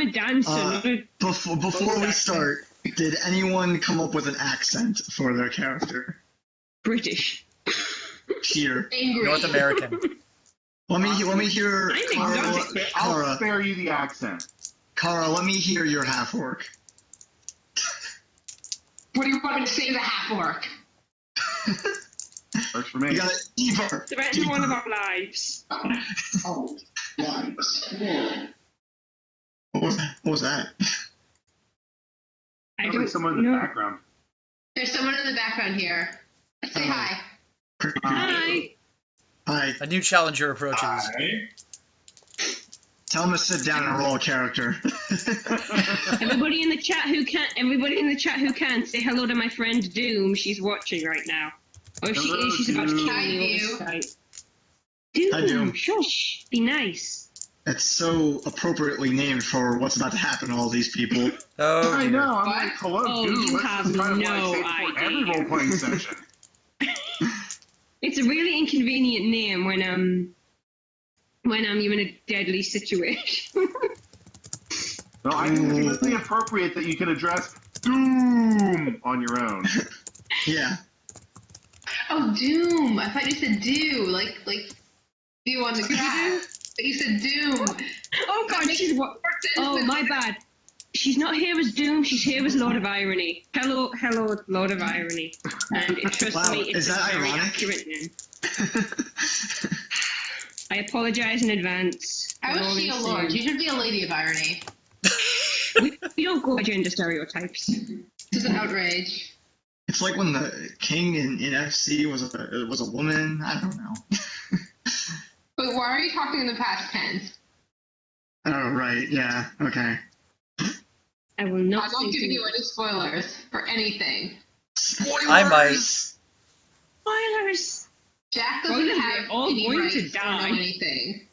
a dancer. Before we start, did anyone come up with an accent for their character? British. Here. Angry. North American. Let me hear. I'm Qara, exotic. I'll spare you the accent. Qara, let me hear your half-orc. What do you want me to say to the half-orc? Works for me. You got it deeper. Threaten one of our lives. Oh, lives. What was that? I Sounds don't like someone in the know. background. There's someone in the background here. Say hi. Hi. Hi. A new challenger approaches. Tell him to sit down and roll a character. Everybody in the chat who can say hello to my friend Doom. She's watching right now. Or if she Hello, is, she's about to Doom. kill me Hi, over Skype. Doom, Hi, Doom. shush, be nice. It's so appropriately named for what's about to happen to all these people. Oh, I dear. know. I'm What? like, hello, Oh, dude. you That's have just kind of no what I say before every idea. role-playing session. It's a really inconvenient name when you're in a deadly situation. No, I think it's really appropriate that you can address Doom on your own. Yeah. Oh, Doom. I thought you said do. Like do on the grass. But you said Doom. Oh god, she's what? Oh my bad. She's not here as Doom. She's here as Lord of Irony. Hello, Lord of Irony. And trust Wow, me, it's is that a very ironic? accurate name. I apologize in advance. How is she a lord? You should be a lady of irony. We don't go by gender stereotypes. This is an outrage. It's like when the king in FC was a woman. I don't know. Wait, why are you talking in the past tense? Oh, right. Yeah. Okay. I will not. I'm not giving you any spoilers for anything. Spoilers! I might. Spoilers. Jack Well, doesn't they're have all any going rights to or know die. anything.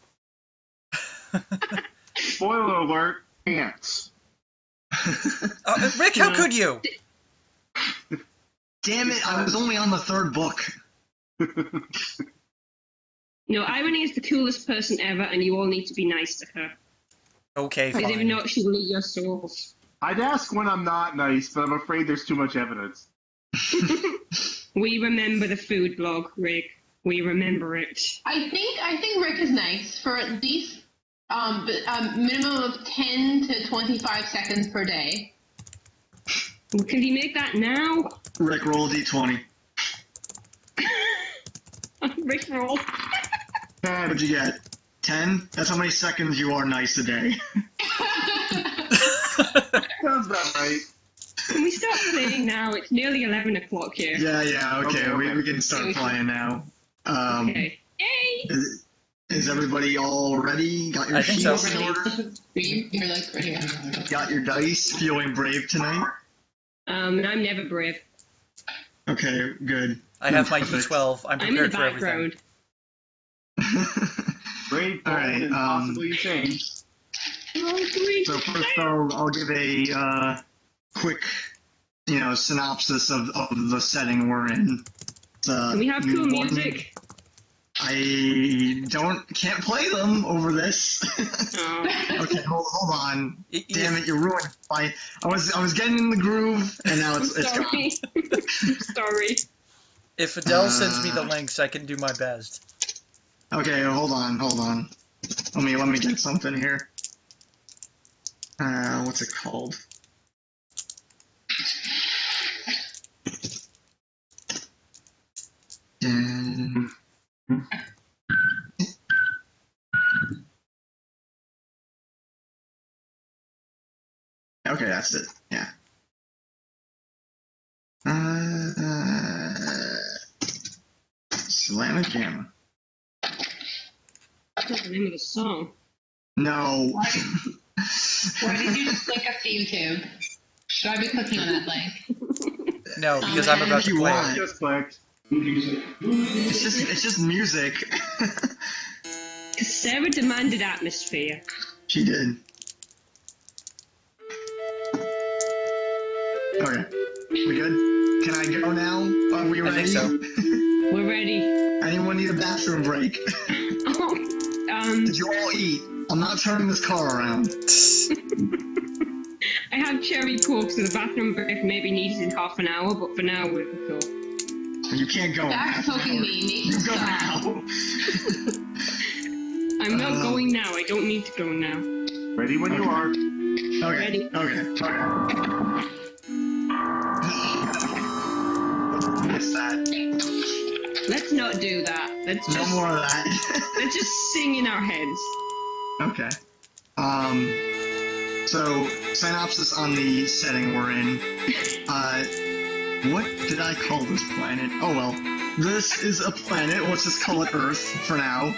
Spoiler alert, ants. Rick, how could you? Damn it! I was only on the third book. No, Irony is the coolest person ever, and you all need to be nice to her. Okay, Because if fine. not, she will eat your souls. I'd ask when I'm not nice, but I'm afraid there's too much evidence. We remember the food blog, Rick. We remember it. I think Rick is nice for at least minimum of 10 to 25 seconds per day. Well, can you make that now? Rick, roll a d20. Rick roll. What'd you get? 10? That's how many seconds you are nice a day. Sounds about right. Can we start playing now? It's nearly 11 o'clock here. Yeah, okay. Okay. We can start playing now. Okay. Yay! Is everybody all ready? Got your I think so. sheets in order? You're like right here. Got your dice? Feeling brave tonight? I'm never brave. Okay, good. I have my Perfect. D12. I'm I'm in the prepared for everything. background. Brave, bold, All right, and possibly insane. Oh, great. So first I'll give a quick, synopsis of the setting we're in. Can we have cool one- music? I can't play them over this. Oh. Okay, hold on. Y- y- Damn it, you ruined my. I was getting in the groove, and now it's gone. Sorry. Sorry. If Adele sends me the links, I can do my best. Okay, hold on. Let me get something here. What's it called? Okay, that's it. Yeah. Slam and Gamma. That's the name of the song. No. Why did you just link us to YouTube? Should I be clicking on that link? No, because I'm about If to you play. want. Just clicked. It's just music. Because Sarah demanded atmosphere. She did. Okay. We good? Can I go now? Are we I ready? think so. We're ready. Anyone need a bathroom break? Oh, Did you all eat? I'm not turning this car around. quick walk to the bathroom break maybe needed in half an hour, but for now we're cool. You can't go. Jack's poking me. Need You to go stop. now. I'm not going now. I don't need to go now. Ready when you are. Okay. Ready? Okay. Missed that. Let's not do that. Let's No just more of that. let's just sing in our heads. Okay. So, synopsis on the setting we're in. What did I call this planet? Oh well. This is a planet. Let's just call it Earth for now.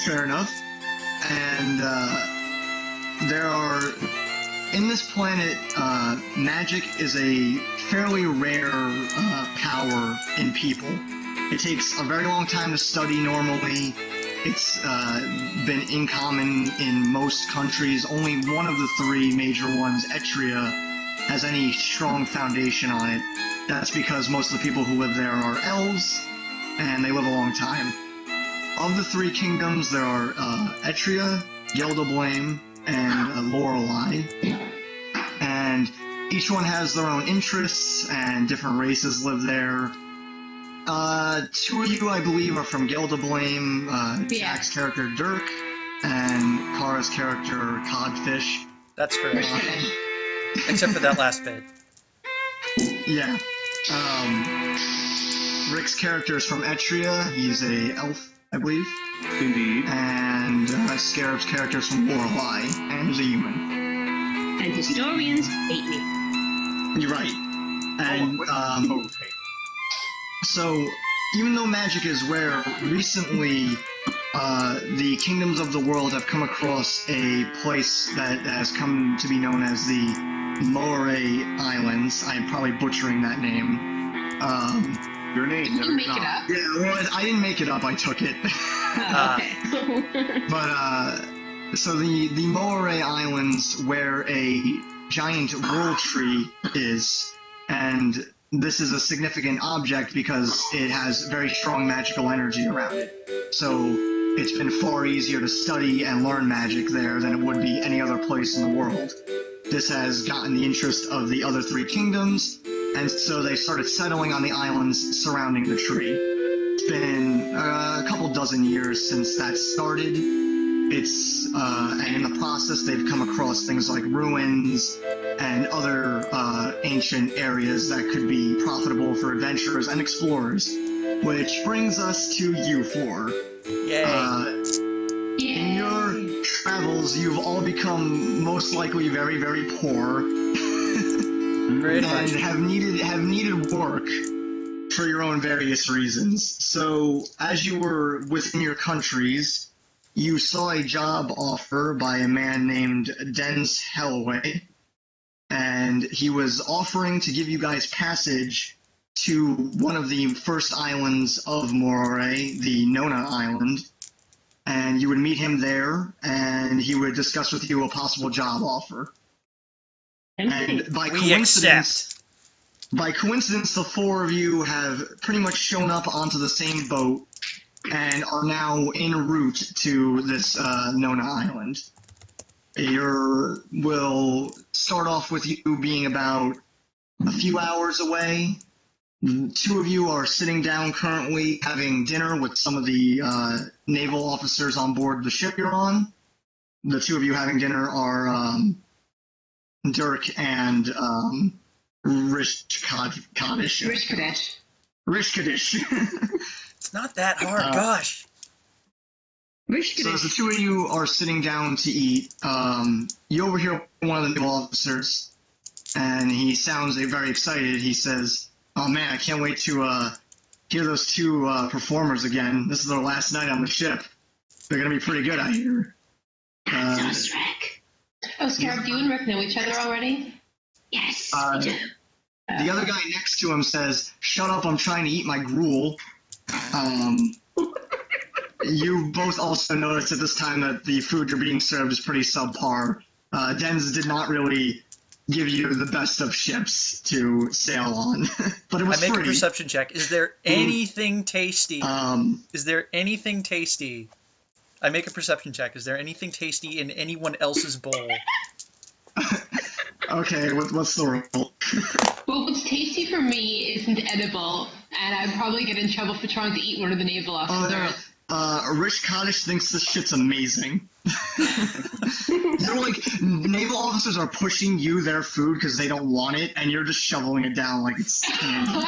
Fair enough. And, there are... In this planet, magic is a fairly rare power in people. It takes a very long time to study normally. It's been uncommon in most countries. Only one of the three major ones, Etria, has any strong foundation on it. That's because most of the people who live there are elves, and they live a long time. Of the three kingdoms, there are Etria, Geldoblame, and Lorelei. And each one has their own interests, and different races live there. Two of you, I believe, are from Geldoblame, Jack's character Dirk, and Qara's character Codfish. That's correct. Rishcodish. Except for that last bit. Yeah. Rick's character is from Etria. He's a elf, I believe. Indeed. And Scarab's character is from Lorelei, and is a human. And historians hate me. You're right. And, so, even though magic is rare, recently, the kingdoms of the world have come across a place that has come to be known as the Moray Islands. I am probably butchering that name. Your name. Did you make it up? Yeah, well, I didn't make it up, I took it. Okay. But, so the Moray Islands, where a giant whirl tree is, and this is a significant object because it has very strong magical energy around it. So it's been far easier to study and learn magic there than it would be any other place in the world. This has gotten the interest of the other three kingdoms, and so they started settling on the islands surrounding the tree. It's been a couple dozen years since that started. It's, and in the process they've come across things like ruins and other ancient areas that could be profitable for adventurers and explorers. Which brings us to you four. Yay. In your travels, you've all become most likely very, very poor. Pretty and much. have needed work for your own various reasons. So, as you were within your countries, you saw a job offer by a man named Denz Hellway, and he was offering to give you guys passage to one of the first islands of Moray, the Nona Island, and you would meet him there, and he would discuss with you a possible job offer. And by We coincidence, the four of you have pretty much shown up onto the same boat and are now en route to this Nona Island. We'll start off with you being about a few hours away. Two of you are sitting down currently having dinner with some of the naval officers on board the ship you're on. The two of you having dinner are Dirk and Rishcodish. Rishcodish. It's not that hard, gosh. So as the two of you are sitting down to eat, you overhear one of the naval officers, and he sounds very excited. He says, "Oh man, I can't wait to hear those two performers again. This is their last night on the ship. They're gonna be pretty good, I hear." That's us, Rick. Oh, Scarab, do you and Rick know each other already? Yes, we do. The other guy next to him says, "Shut up, I'm trying to eat my gruel." You both also notice at this time that the food you're being served is pretty subpar. Denz did not really give you the best of ships to sail on, but it was I make free. a perception check. Is there anything tasty? Is there anything tasty? I make a perception check. Is there anything tasty in anyone else's bowl? Okay, what's the roll? Well, what's tasty for me isn't edible, and I'd probably get in trouble for trying to eat one of the naval officers. Rishcodish thinks this shit's amazing. They're like, naval officers are pushing you their food because they don't want it, and you're just shoveling it down like it's candy.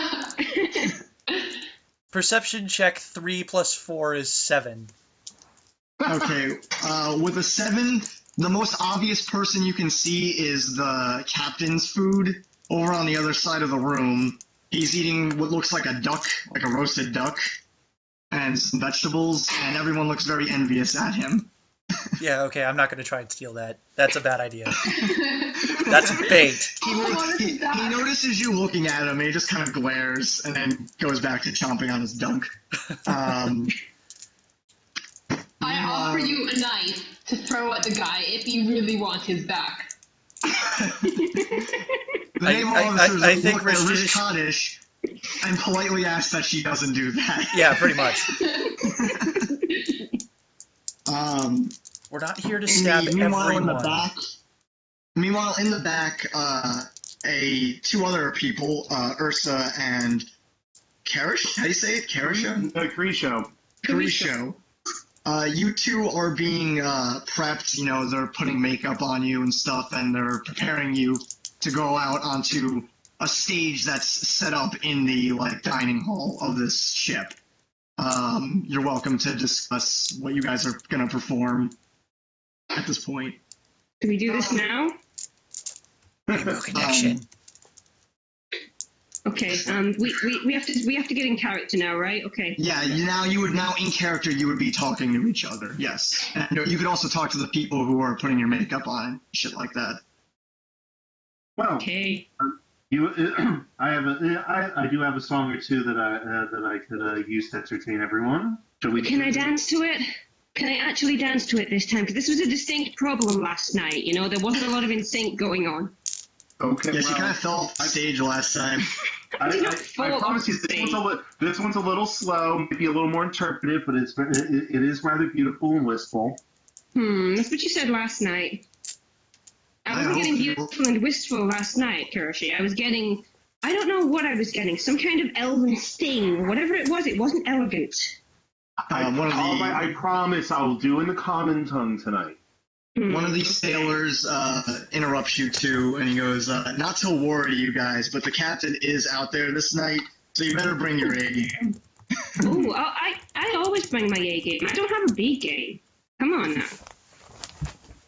Perception check 3 + 4 is 7. Okay, with a 7, the most obvious person you can see is the captain's food over on the other side of the room. He's eating what looks like a duck, like a roasted duck, and some vegetables, and everyone looks very envious at him. Yeah, okay, I'm not going to try and steal that. That's a bad idea. That's bait. He notices you looking at him, and he just kind of glares, and then goes back to chomping on his dunk. I offer you a knife to throw at the guy if you really want his back. The naval officers look at Rishcodish and politely ask that she doesn't do that. Yeah, pretty much. We're not here to stab everyone. Meanwhile, in the back, two other people, Ursa and Kerisho. How do you say it? Kerisho? Kerisho. You two are being prepped. You know, they're putting makeup on you and stuff, and they're preparing you to go out onto a stage that's set up in the dining hall of this ship. You're welcome to discuss what you guys are gonna perform at this point. Do we do this now? Email connection. Okay. We have to get in character now, right? Okay. Yeah. In character you would be talking to each other. Yes, and you could also talk to the people who are putting your makeup on, shit like that. Well, okay. I do have a song or two that I could use to entertain everyone. Can I dance to it? Can I actually dance to it this time? Because this was a distinct problem last night. You know, there wasn't a lot of in sync going on. Okay. Yeah, she kind of fell off the stage last time. I promise you, this one's a little slow, maybe a little more interpretive, but it is rather beautiful and wistful. That's what you said last night. I wasn't getting beautiful and wistful last night, Kerisho. I was getting, I don't know what I was getting, some kind of elven sting, whatever it wasn't elegant. I promise I will do in the common tongue tonight. One of these sailors interrupts you too, and he goes, not to worry you guys, but the captain is out there this night, so you better bring your A game. Oh, I always bring my A game. I don't have a B game. Come on now.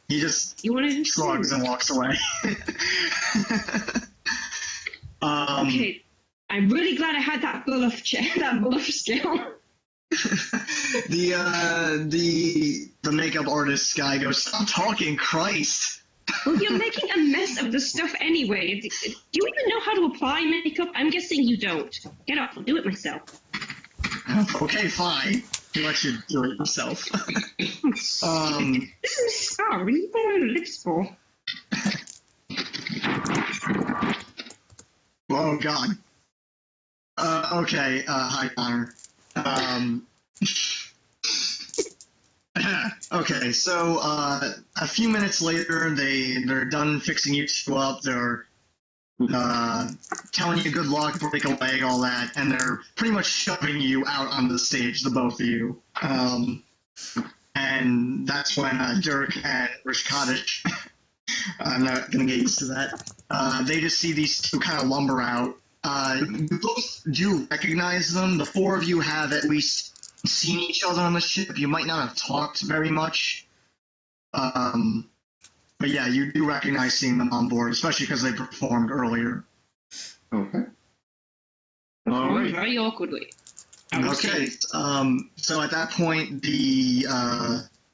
He just shrugs and walks away. Okay, I'm really glad I had that bluff skill. The makeup artist guy goes, "Stop talking, Christ!" Well, you're making a mess of the stuff anyway. Do you even know how to apply makeup? I'm guessing you don't. Get off, I'll do it myself. Okay, fine. He lets you do it yourself. This is Scar. What are you putting on lips for? Oh, God. Okay, hi, Connor. Okay, so, a few minutes later, they're done fixing you two up, they're, telling you good luck, break a leg, all that, and they're pretty much shoving you out on the stage, the both of you. And that's when, Dirk and Rishcodish, I'm not gonna get used to that, they just see these two kind of lumber out. You both do recognize them. The four of you have at least seen each other on the ship. You might not have talked very much. But yeah, you do recognize seeing them on board, especially because they performed earlier. Okay. All right. Very awkwardly. Okay. So at that point, the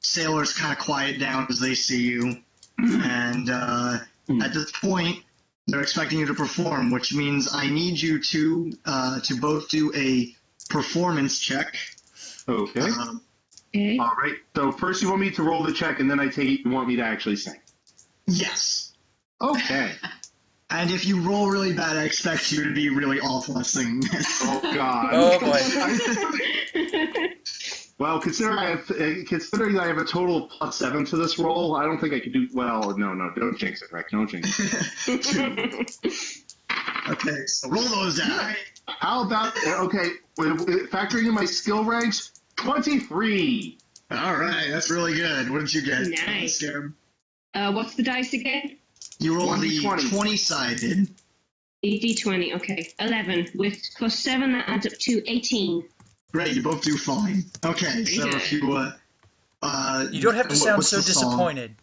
sailors kind of quiet down as they see you. And at this point, they're expecting you to perform, which means I need you to both do a performance check. Okay. Okay. All right. So first you want me to roll the check, and then I take it you want me to actually sing. Yes. Okay. And if you roll really bad, I expect you to be really awful at singing this. Oh, God. Oh, boy. Well, considering I have a total of +7 to this roll, I don't think I could do well. No, don't jinx it, Rick. Don't jinx it. Okay, so roll those down. How about factoring in my skill ranks, 23. All right, that's really good. What did you get? Nice. Scarab? What's the dice again? You rolled the 20. 20-sided. D20, okay. 11 with +7, that adds up to 18. Great, you both do fine. Okay, so if you You don't have to sound so disappointed.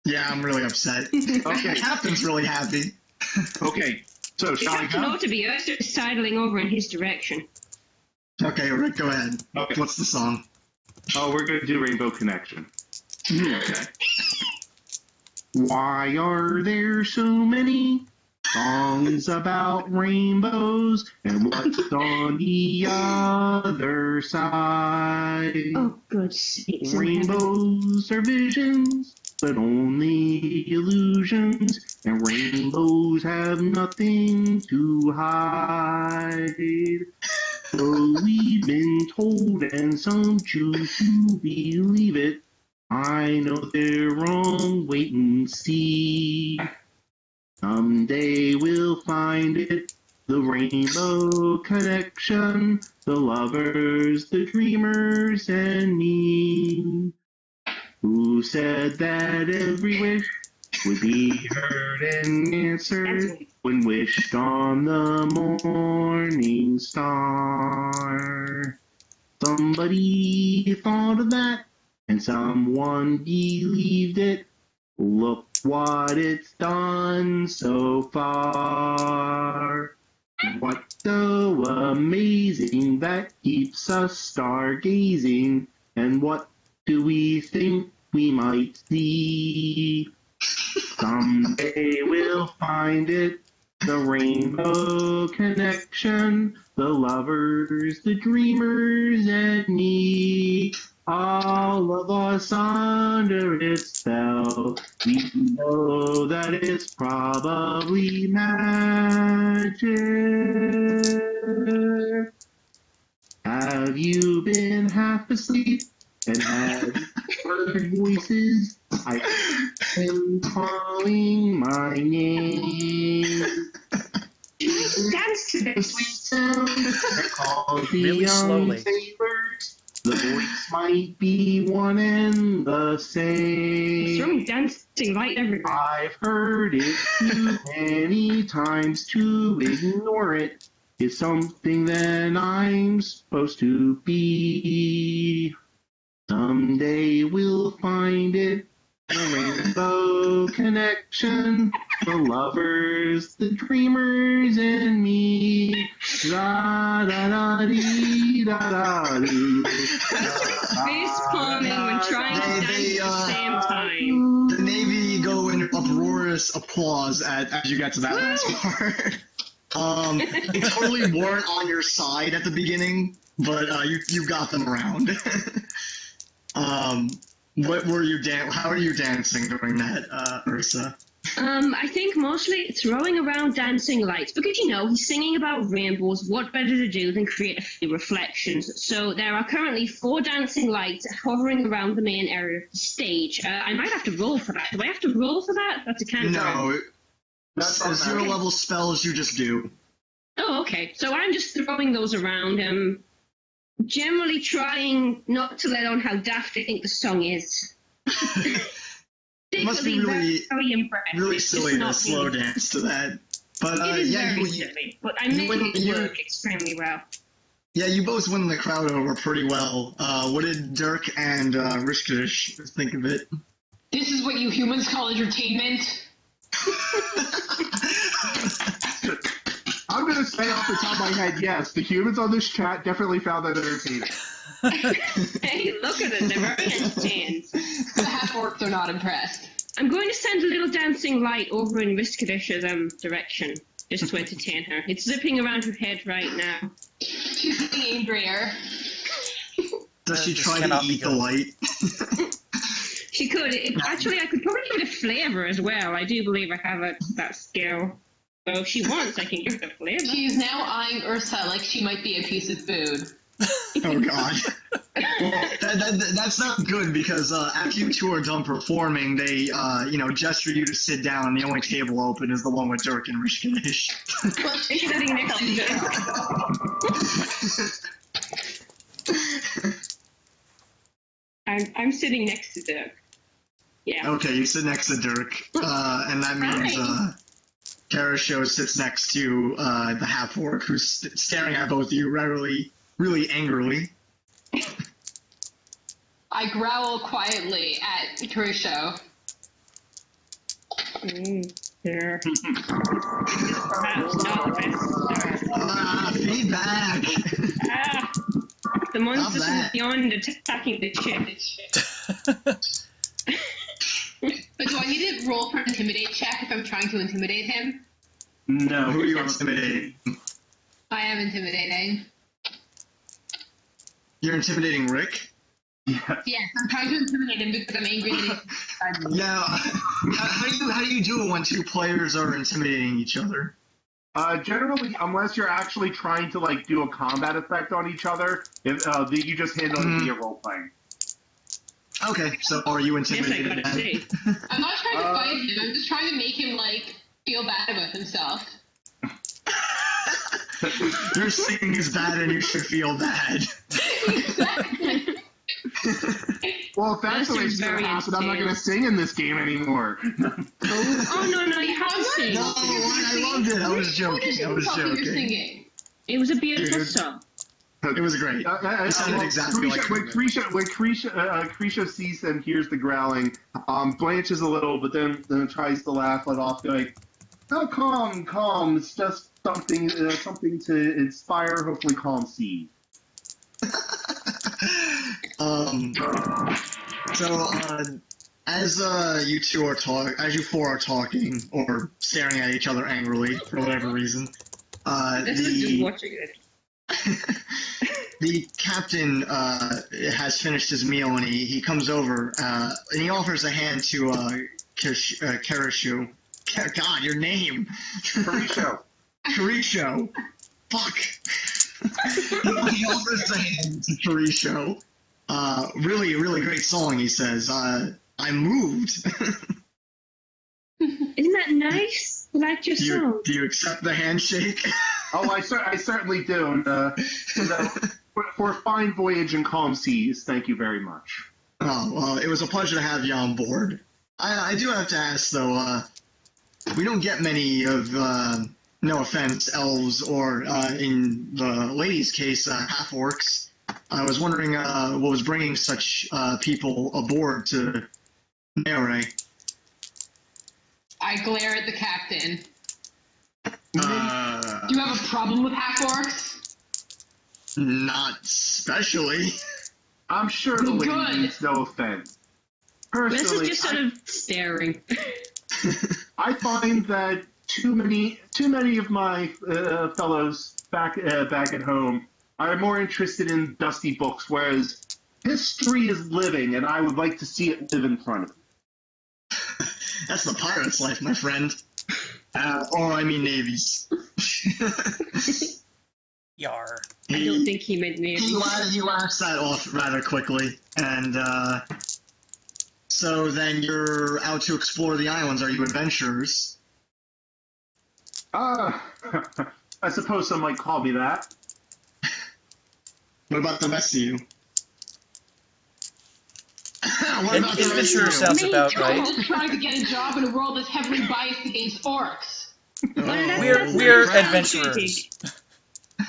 Yeah, I'm really upset. Okay, Captain's really happy. Okay, so The shall I captain go? ought to be Ursa is sidling over in his direction. Okay, Rick, go ahead. Okay. What's the song? Oh, we're going to do Rainbow Connection. Okay. Why are there so many songs about rainbows, and what's on the other side? Oh, good sakes. Rainbows are visions, but only illusions, and rainbows have nothing to hide. So we've been told, and some choose to believe it. I know they're wrong, wait and see. Someday we'll find it, the rainbow connection, the lovers, the dreamers, and me. Who said that every wish would be heard and answered when wished on the morning star? Somebody thought of that, and someone believed it. Look what it's done so far. What's so amazing that keeps us stargazing? And what do we think we might see? Someday we'll find it, the rainbow connection, the lovers, the dreamers, and me. All of us under its spell, we know that it's probably magic. Have you been half asleep and have you heard voices? I am calling my name. Dance to The this. sweet sound that calls the Really young slowly. sailors. The voice might be one and the same. Throwing dancing light everywhere. I've heard it too many times to ignore it. It's something that I'm supposed to be. Someday we'll find it, the rainbow connection, the lovers, the dreamers, and me. Da da da dee da da dee. Face palming when trying to dance at the same time. The Navy go in uproarious applause as you get to that last part. They totally weren't on your side at the beginning, but you got them around. What were you how are you dancing during that, Ursa? I think mostly throwing around dancing lights because, he's singing about rainbows. What better to do than create a few reflections? So there are currently 4 dancing lights hovering around the main area of the stage. I might have to roll for that. Do I have to roll for that? That's a cantrip. No, That's as 0 level spells you just do. Oh, okay. So I'm just throwing those around. Generally trying not to let on how daft I think the song is. It must be very impressive. really It's silly just to not slow really- dance to that. But It is yeah, very you, silly, but I you make win- it you- work extremely well. yeah, you both win the crowd over pretty well. What did Dirk and Rishcodish think of it? This is what you humans call entertainment. I'm going to say off the top of my head, yes, the humans on this chat definitely found that entertaining. Hey, look at it, they're very entertained. The half-orcs are not impressed. I'm going to send a little dancing light over in Rishcodish's direction, just to entertain her. It's zipping around her head right now. She's the Adrier. Does she This try to cannot be eat the good. light? She could. Actually, I could probably give it a flavor as well. I do believe I have that skill. So if she wants, I can give it a flavor. She is now eyeing Ursa like she might be a piece of food. Oh god. That's not good because after you two are done performing, they gesture you to sit down, and the only table open is the one with Dirk and Rishcodish. Well, she's sitting next to Dirk. I'm sitting next to Dirk. Yeah. Okay, you sit next to Dirk, and that means Kerisho sits next to the half-orc who's staring at both of you really angrily. I growl quietly at Kerisho. There. Perhaps not the best. Feedback! The monsters from beyond attacking the chip. But do I need to roll for an intimidate check if I'm trying to intimidate him? No. Who are you intimidating? I am intimidating. You're intimidating Rick? Yes, I'm trying to intimidate him because I'm angry that he's Yeah. How do you do it when two players are intimidating each other? Generally, unless you're actually trying to do a combat effect on each other, you just handle it via role playing. Okay, so are you intimidated? Yes, I gotta see. I'm not trying to fight him. I'm just trying to make him feel bad about himself. Your singing is bad, and you should feel bad. Exactly. Well, if that's the way it's going to happen, I'm not going to sing in this game anymore. Oh, no, you have to sing. No, I loved it. I was joking. You're singing. It was a beautiful song. It was great. It sounded exactly like when Kerisho sees and hears the growling, blanches a little, but then tries to laugh it off, going, "Oh, calm. It's just something to inspire, hopefully calm seed." As you four are talking or staring at each other angrily for whatever reason, Just watching it. the captain has finished his meal, and he comes over and he offers a hand to Kerisho. God, your name. Kerisho. Fuck. He offers a hand to Kerisho. Really great song, he says. I'm moved. Isn't that nice? I like your song. Do you accept the handshake? Oh, I certainly do. For a fine voyage in calm seas, thank you very much. Oh, well, it was a pleasure to have you on board. I do have to ask, though, we don't get many of, no offense, elves or, in the lady's case, half-orcs. I was wondering what was bringing such people aboard to Nere. I glare at the captain. Do you have a problem with half-orcs? Not especially. I'm sure the lady means no offense. This Personally, is just sort of staring. I find that too many of my fellows back at home are more interested in dusty books, whereas history is living, and I would like to see it live in front of me. That's the pirate's life, my friend. Or, I mean, navies. Yar. I don't think he meant navies. He laughs that off rather quickly, and so then you're out to explore the islands. Are you adventurers? I suppose some might call me that. What about the rest of you? Adventurer sounds about right. I'm just trying to get a job in a world that's heavily biased against orcs. We're adventurers.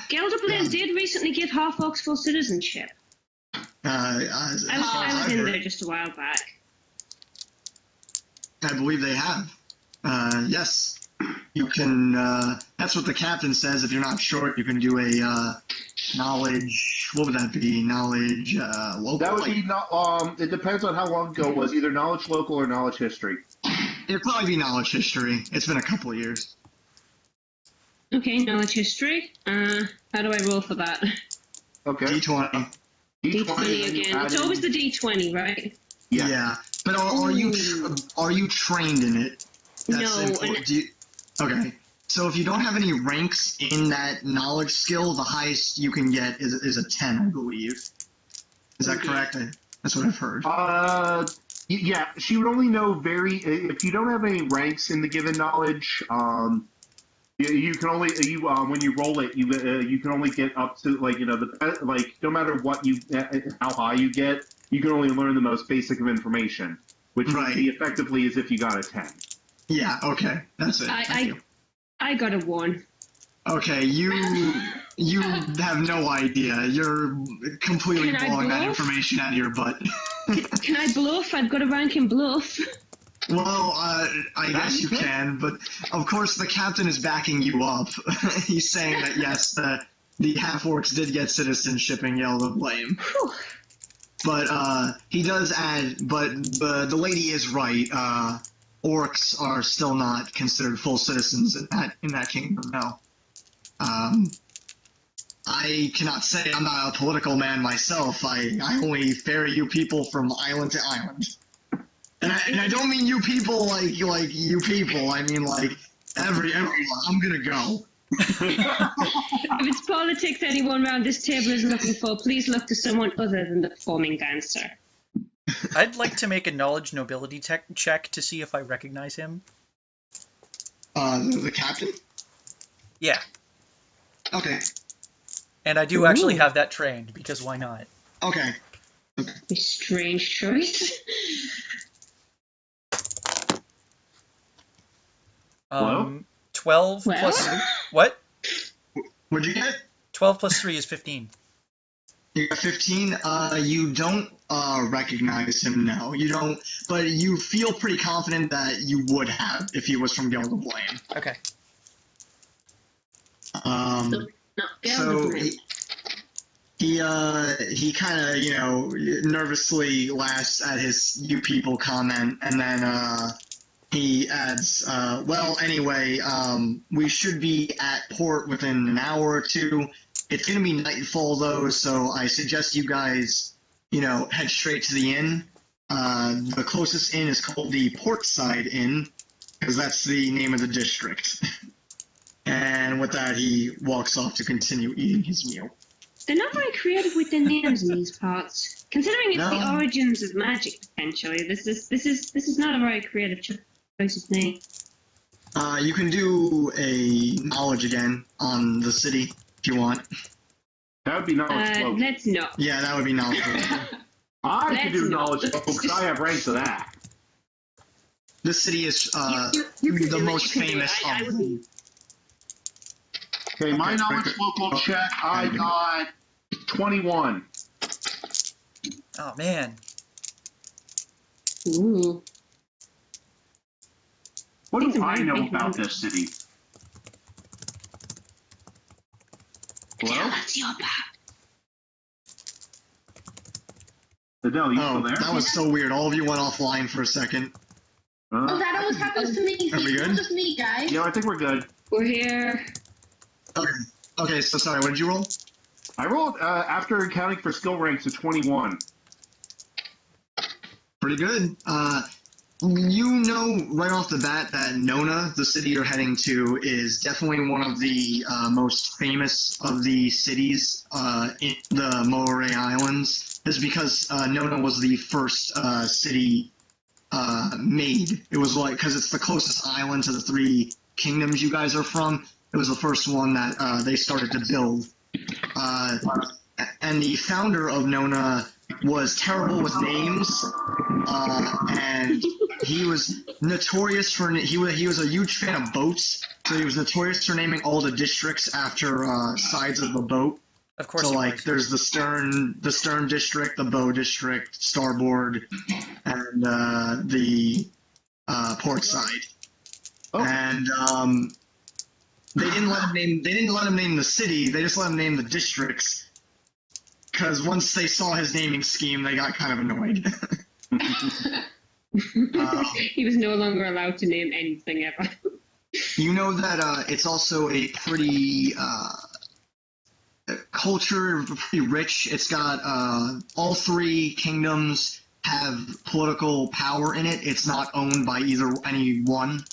Gelderblade did recently give half-orcs full citizenship. I was in there just a while back. I believe they have. Yes. You can, that's what the captain says. If you're not sure, you can do a knowledge, what would that be? Knowledge local? That would be, it depends on how long ago it was, either knowledge local or knowledge history. It'd probably be knowledge history. It's been a couple of years. Okay, knowledge history. How do I roll for that? Okay. D20. D20 again. It's always the D20, right? Yeah. But are you trained in it? That's important. Okay. So if you don't have any ranks in that knowledge skill, the highest you can get is a 10, I believe. Is that correct? That's what I've heard. Yeah, she would only know if you don't have any ranks in the given knowledge, you can only when you roll it, you can only get up to no matter what how high you get, you can only learn the most basic of information, which would be effectively as if you got a 10. Yeah. Okay. That's it. I got a 1. Okay, you have no idea. You're completely blowing that information out of your butt. Can I bluff? I've got a rank in bluff. Well, I guess you can, but of course the captain is backing you up. He's saying that yes, the half-orcs did get citizenship and yell the blame. But he does add, but the lady is right. Orcs are still not considered full citizens in that kingdom now. I cannot say I'm not a political man myself. I only ferry you people from island to island. And I don't mean you people like you people. I mean like everyone. I'm gonna go. If it's politics anyone around this table is looking for, please look to someone other than the performing dancer. I'd like to make a knowledge nobility check to see if I recognize him. The captain? Yeah. Okay. And I do actually have that trained, because why not? Okay. A strange choice. Hello? 12 plus... What? What'd you get? 12 plus 3 is 15. You got 15. You don't recognize him, no. You don't, but you feel pretty confident that you would have if he was from Guild of Blame. Okay. So he kind of, nervously laughs at his "you people" comment, and then he adds, well, anyway, we should be at port within an hour or two. It's going to be nightfall, though, so I suggest you guys, head straight to the inn. The closest inn is called the Portside Inn, because that's the name of the district. And with that, he walks off to continue eating his meal. They're not very creative with their names in these parts. Considering it's the origins of magic, potentially, this is not a very creative choice of name. You can do a knowledge again on the city if you want. That would be knowledge flow. Let's not. Yeah, that would be knowledge flow. I can do knowledge flow because I have ranks of that. This city is you the most famous of them. Okay, my knowledge local check, I got 21. Oh, man. Ooh. What do I know about this city? Hello? Yeah, that's your back. Adell, you still there? That was so weird. All of you went offline for a second. Oh, that always happens to me. Are we It's good? not just me, guys. Yeah, I think we're good. We're here. Okay, so sorry, what did you roll? I rolled, after accounting for skill ranks, a 21. Pretty good. You know right off the bat that Nona, the city you're heading to, is definitely one of the most famous of the cities in the Moray Islands. This is because Nona was the first city made. It was because it's the closest island to the 3 kingdoms you guys are from. It was the first one that they started to build. And the founder of Nona was terrible with names, and he was notorious for he was a huge fan of boats, so he was notorious for naming all the districts after sides of the boat. Of course. So there's the stern district, the bow district, starboard, and the port side. Oh. And they didn't let him name the city. They just let him name the districts. Because once they saw his naming scheme, they got kind of annoyed. He was no longer allowed to name anything ever. You know that it's also a pretty culture, pretty rich. It's got all 3 kingdoms have political power in it. It's not owned by any one.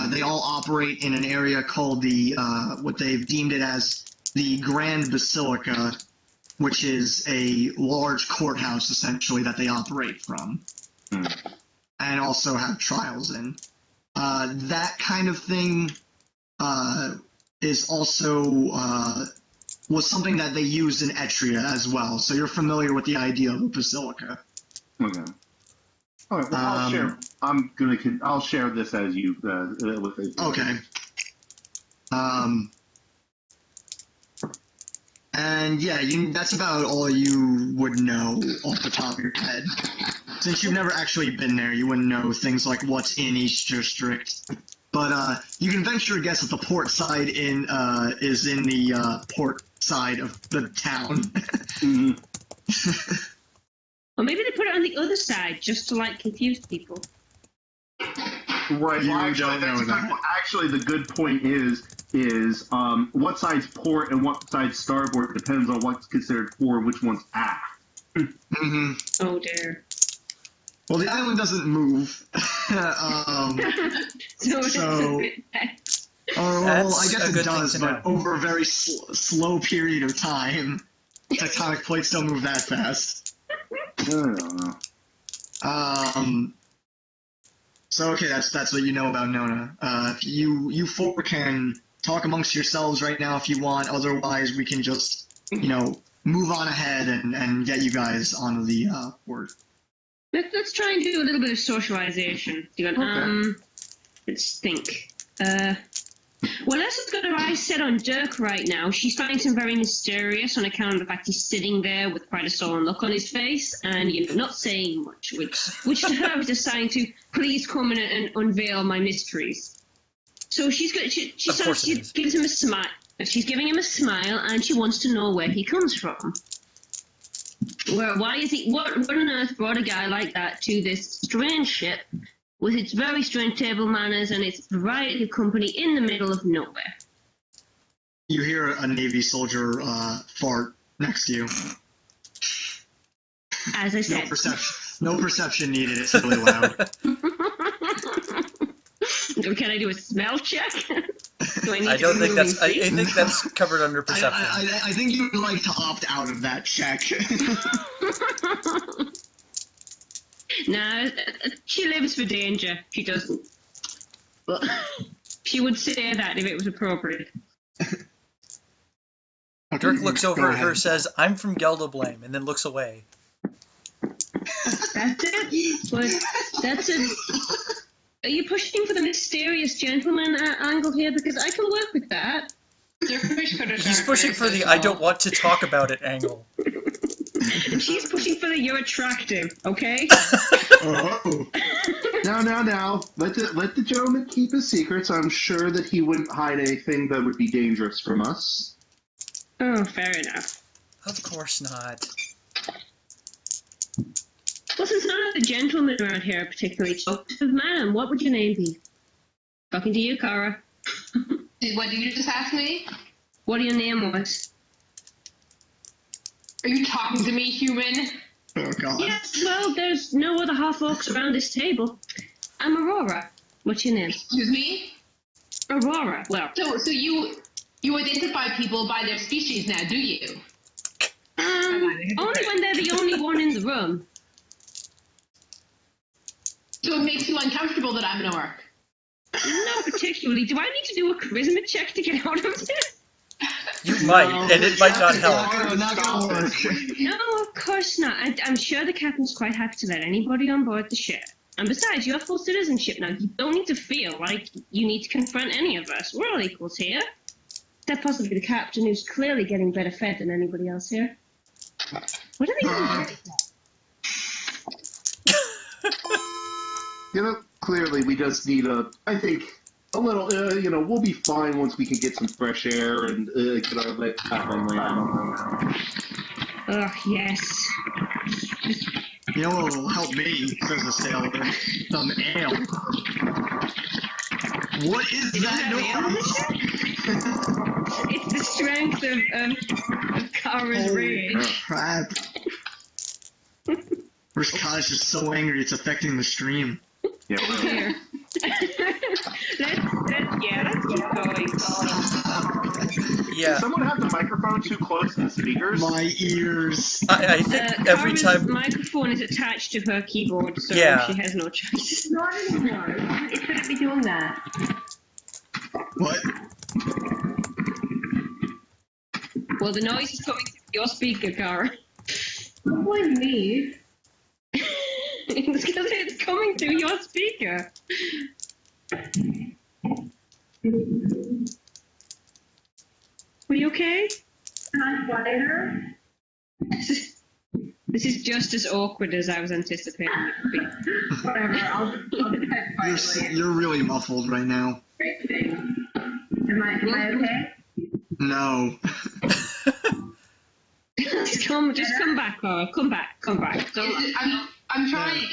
They all operate in an area called the what they've deemed it as the Grand Basilica. which is a large courthouse, essentially, that they operate from. And also have trials in. That kind of thing is also was something that they used in Etria as well. So you're familiar with the idea of a basilica. Okay. All right. Well, I'll share this as you with it. Okay. And yeah, that's about all you would know off the top of your head. Since you've never actually been there, you wouldn't know things like what's in each district. But you can venture a guess that the port side is in the port side of the town. Or maybe they put it on the other side just to like confuse people. Right. You Well, don't know that. Actually, the good point is what side's port and what side's starboard depends on what's considered forward, which one's aft. Oh dear. Well, the island doesn't move. So well, I guess it does, know. but over a very slow period of time, tectonic plates don't move that fast. I don't know. So okay, that's what you know about Nona. You four can talk amongst yourselves right now if you want. Otherwise, we can just move on ahead and get you guys onto the port. Let's try and do a little bit of socialization. Let's think. Well, let's just got our eyes set on Dirk right now. She's finding him very mysterious on account of the fact he's sitting there with quite a sullen look on his face and not saying much, which to her is a sign to please come in and unveil my mysteries. So she gives him a smile. She's giving him a smile and she wants to know where he comes from. Why is he? What on earth brought a guy like that to this strange ship with its very strange table manners and its variety of company in the middle of nowhere? You hear a Navy soldier fart next to you. As I said. No perception needed. It's really loud. Can I do a smell check? I think that's covered under perception. I think you would like to opt out of that check. Nah, she lives for danger. She doesn't. Well, she would say that if it was appropriate. Dirk looks over at her, says, "I'm from Gelderblame," and then looks away. That's it? But that's it. Are you pushing for the mysterious gentleman angle here? Because I can work with that. He's pushing for the I don't want to talk about it angle. And she's pushing for the you're attractive, okay? Oh. Now. Let the gentleman keep his secrets. I'm sure that he wouldn't hide anything that would be dangerous from us. Oh, fair enough. Of course not. Well, since none of the gentlemen around here are particularly talkative, madam, what would your name be? Talking to you, Qara. What did you just ask me? What your name was? Are you talking to me, human? Oh, God. Yes, well, there's no other half-orcs around this table. I'm Aurora. What's your name? Excuse me? Aurora. Well, So you identify people by their species now, do you? only when they're the only one in the room. So it makes you uncomfortable that I'm an orc? Not particularly. Do I need to do a charisma check to get out of this? You might, and it might not help. Not gonna work. No, of course not. I'm sure the captain's quite happy to let anybody on board the ship. And besides, you have full citizenship now. You don't need to feel like you need to confront any of us. We're all equals here. Except possibly the captain, who's clearly getting better fed than anybody else here. What are they doing? Clearly we just need I think, a little, we'll be fine once we can get some fresh air and get our legs back on land. Ugh, yes. You know what will help me, says the sailor? Some ale. What is that noise? It's the strength of Qara's rage. Crap. Rishcodish is so angry it's affecting the stream. Yeah. Here. let's keep going. Yeah. Does someone have the microphone too close to the speakers? My ears. I think every Kara's time. microphone is attached to her keyboard, so Yeah. she has no choice. Not anymore. It shouldn't be doing that. What? Well, the noise is coming through your speaker, Kara. Don't blame me. It's because it's coming through your speaker. Are you okay? Quieter. This is just as awkward as I was anticipating it would be. Whatever. I'll just type quietly. You're really muffled right now. Am I okay? No. Just come back, Laura. Come back. I'm trying.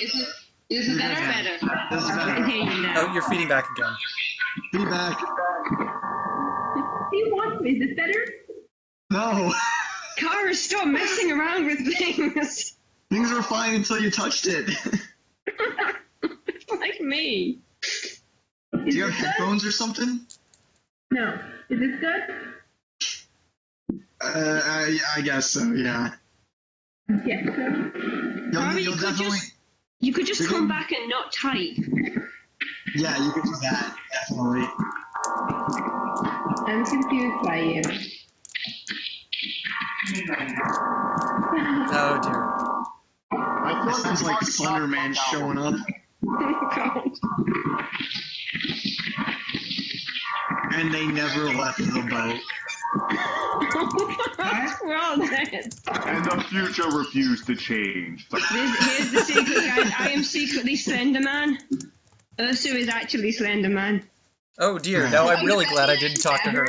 Is it better? Better. This is I better. can hear you now. Oh, you're feeding back again. Be back. Do you want me? Is this better? No. Kara, stop messing around with things. Things were fine until you touched it. Like me. Do you have headphones or something? No. Is this good? I guess so, yeah. Yes. Kara, You'll definitely... you could just come back and not type. Yeah, you could do that, definitely. I'm confused by you. Oh dear. I It feel sounds like Thunderman showing up. God. And they never left the boat. We're all dead. And the future refused to change. Here's the secret, guys. I am secretly Slenderman. Ursa is actually Slenderman. Oh dear. Now I'm really glad I didn't talk to her.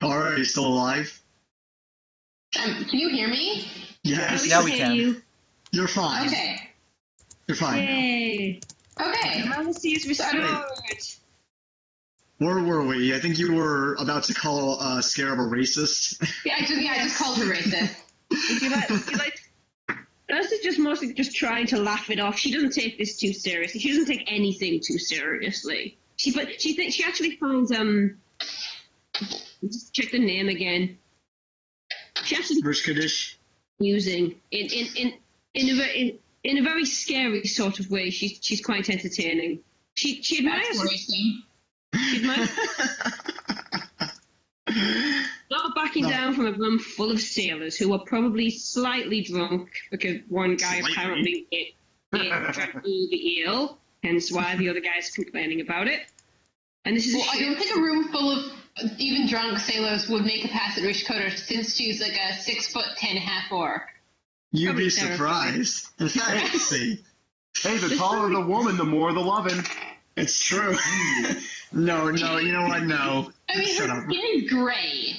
Alright, are you still alive? Can you hear me? Yes. Now we hear can. you. You're fine. Okay. You're fine. Yay. Okay. Normalcy is restored. Where were we? I think you were about to call Scarab a racist. Yeah, I just called her racist. If you like, Ursa's just mostly just trying to laugh it off. She doesn't take this too seriously. She doesn't take anything too seriously. She thinks she actually finds just check the name again. She actually Rishcodish. Mm-hmm. using in a very scary sort of way. She's quite entertaining. She admires. That's racing. She admires not backing down from a room full of sailors who were probably slightly drunk because one guy apparently drank all the ale, hence why the other guy's complaining about it. And this is I don't think a room full of even drunk sailors would make it past at Rishcodish since she's like a 6'10" half orc. You'd Probably be terrifying. surprised. In fact, see, Hey, the taller the woman, the more the lovin'. it's true. No, you know what? No. I mean, Shut her up. skin is gray.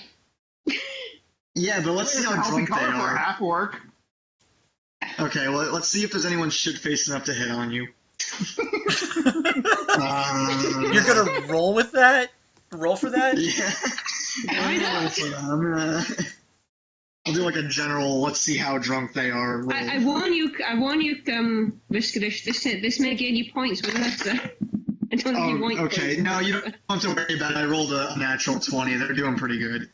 Yeah, but let's see how Healthy drunk they color for a are. half orc. Okay, well, let's see if there's anyone shit-faced enough to hit on you. You're gonna roll with that? Roll for that? Yeah. I'll do like a general, let's see how drunk they are. Roll. I warn you, Rishcodish, this may gain you points, but that's I don't know if you want okay. points. No, you don't have to worry about it. I rolled a natural 20. They're doing pretty good.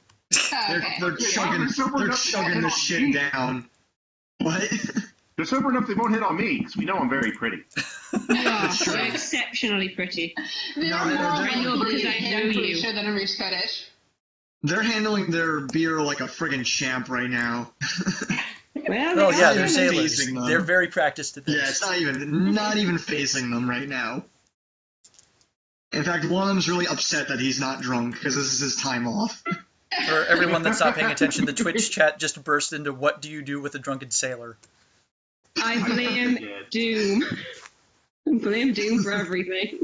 Oh, okay. They're chugging the shit down. What? They're sober enough they won't hit on me, because we know I'm very pretty. You are exceptionally pretty. They're No, more I know likely because to I hit, know I'm pretty you. sure than a Rishcodish. They're handling their beer like a friggin' champ right now. Well, Oh yeah, It's they're not even sailors. facing them. They're very practiced at this. Yeah, it's not even facing them right now. In fact, one of them's really upset that he's not drunk because this is his time off. For everyone that's not paying attention, the Twitch chat just burst into "What do you do with a drunken sailor?" I blame Doom. I blame Doom for everything.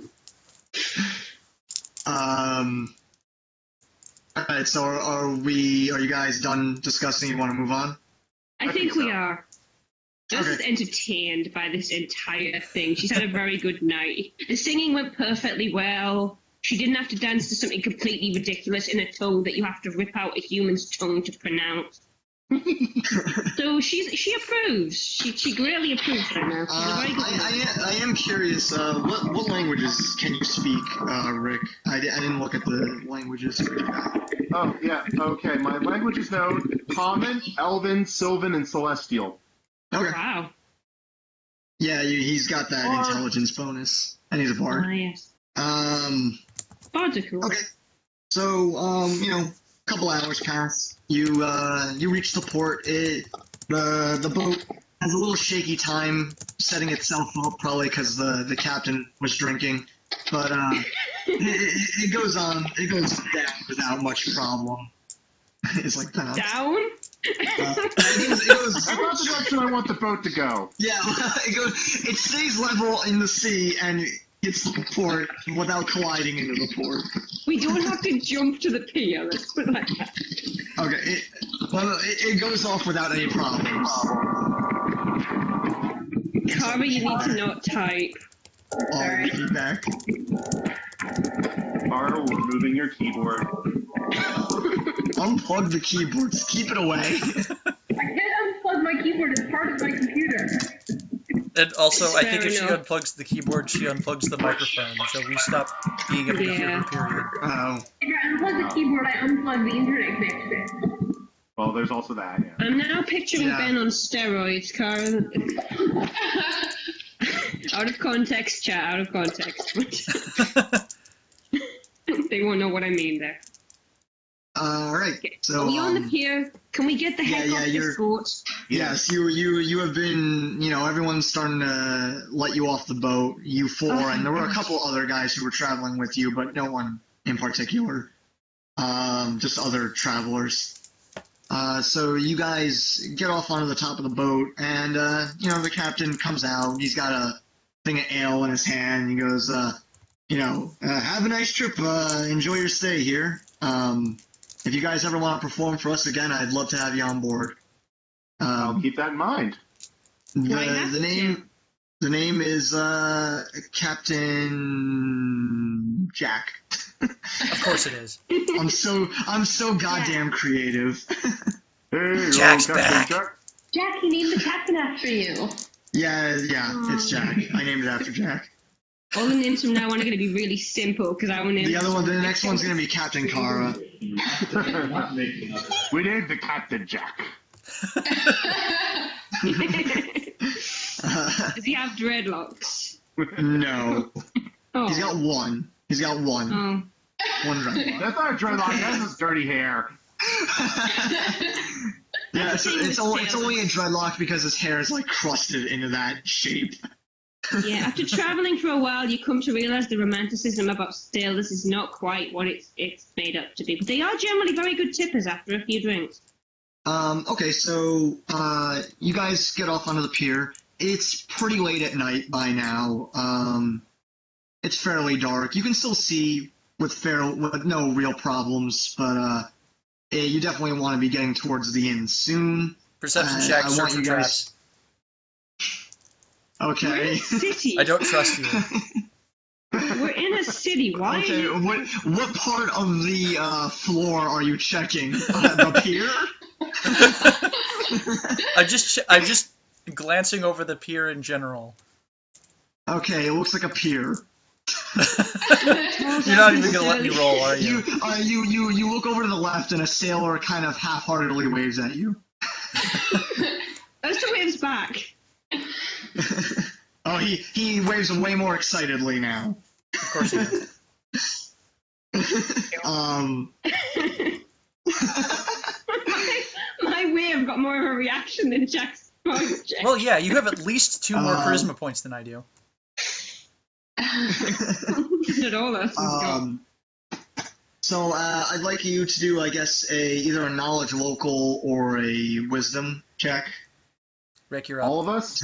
Alright, so are you guys done discussing? You want to move on? I think we are. Just Okay. entertained by this entire thing. She's had a very good night. The singing went perfectly well. She didn't have to dance to something completely ridiculous in a tongue that you have to rip out a human's tongue to pronounce. So she approves. She greatly approves right now. She's a very good woman. I am curious. What languages can you speak, Rick? I didn't look at the languages. Oh, yeah, okay. My language is known: Common, Elven, Sylvan, and Celestial. Okay. Wow. Yeah, he's got that intelligence bonus, and he's a bard. Ah, yes. Bards are cool. Okay. So, a couple hours pass. You reach the port. The boat has a little shaky time setting itself up, probably because the captain was drinking. But it goes on. It goes down without much problem. It's like Down? it goes. That's not the direction I want the boat to go. Yeah, it goes. It stays level in the sea and hits the port without colliding into the port. We don't have to jump to the pier. Let's put it like that. Okay, it goes off without any problems. Kara, you need to not type. All feedback. Are removing your keyboard. Unplug the keyboards. Keep it away. I can't unplug my keyboard. It's part of my computer. And also, I think if she Fair enough. unplugs the keyboard, she unplugs the microphone, so we stop being able to hear her, period. Oh. If I unplug the keyboard, I unplug the internet connection. Well, there's also that, yeah. I'm now picturing Yeah. Ben on steroids, Kara. Out of context, chat. Out of context. They won't know what I mean there. All right. Okay. So Are we on the pier? Can we get the heck off this boat? Yes, you have been. Everyone's starting to let you off the boat. You four, Oh, and there were a gosh. couple other guys who were traveling with you, but no one in particular. Just other travelers. So you guys get off onto the top of the boat, and the captain comes out. He's got a thing of ale in his hand. He goes, have a nice trip. Enjoy your stay here. If you guys ever want to perform for us again, I'd love to have you on board. I'll keep that in mind. The name is Captain Jack. Of course it is. I'm so goddamn creative. Hey, Jack's Captain back. Jack. Jack, he named the captain after you. Yeah, it's Jack. I named it after Jack. All the names from now on are going to be really simple because I want to. The next one's gonna be Captain Qara. We named the Captain Jack. Does he have dreadlocks? No, Oh. he's got one. Oh. One dreadlock. That's not a dreadlock, that's his dirty hair. Yeah, Same it's with only a dreadlock because his hair is like crusted into that shape. Yeah, after traveling for a while, you come to realize the romanticism about this is not quite what it's made up to be. But they are generally very good tippers after a few drinks. Okay, so you guys get off onto the pier. It's pretty late at night by now. It's fairly dark. You can still see with no real problems, but you definitely want to be getting towards the inn soon. Perception check, I search want for you traps. guys. Okay. We're in a city. I don't trust you. We're in a city. Why? Okay, what part of the floor are you checking? The pier? I'm just glancing over the pier in general. Okay, it looks like a pier. You're not even gonna let me roll, are you? You look over to the left, and a sailor kind of half-heartedly waves at you. Ursa waves back. Oh, he waves way more excitedly now. Of course he is. My wave got more of a reaction than Jack's project. Well, yeah, you have at least 2 more charisma points than I do. Not all of us has got. So I'd like you to do, I guess, either a knowledge local or a wisdom check. Rick, you're up. All of us?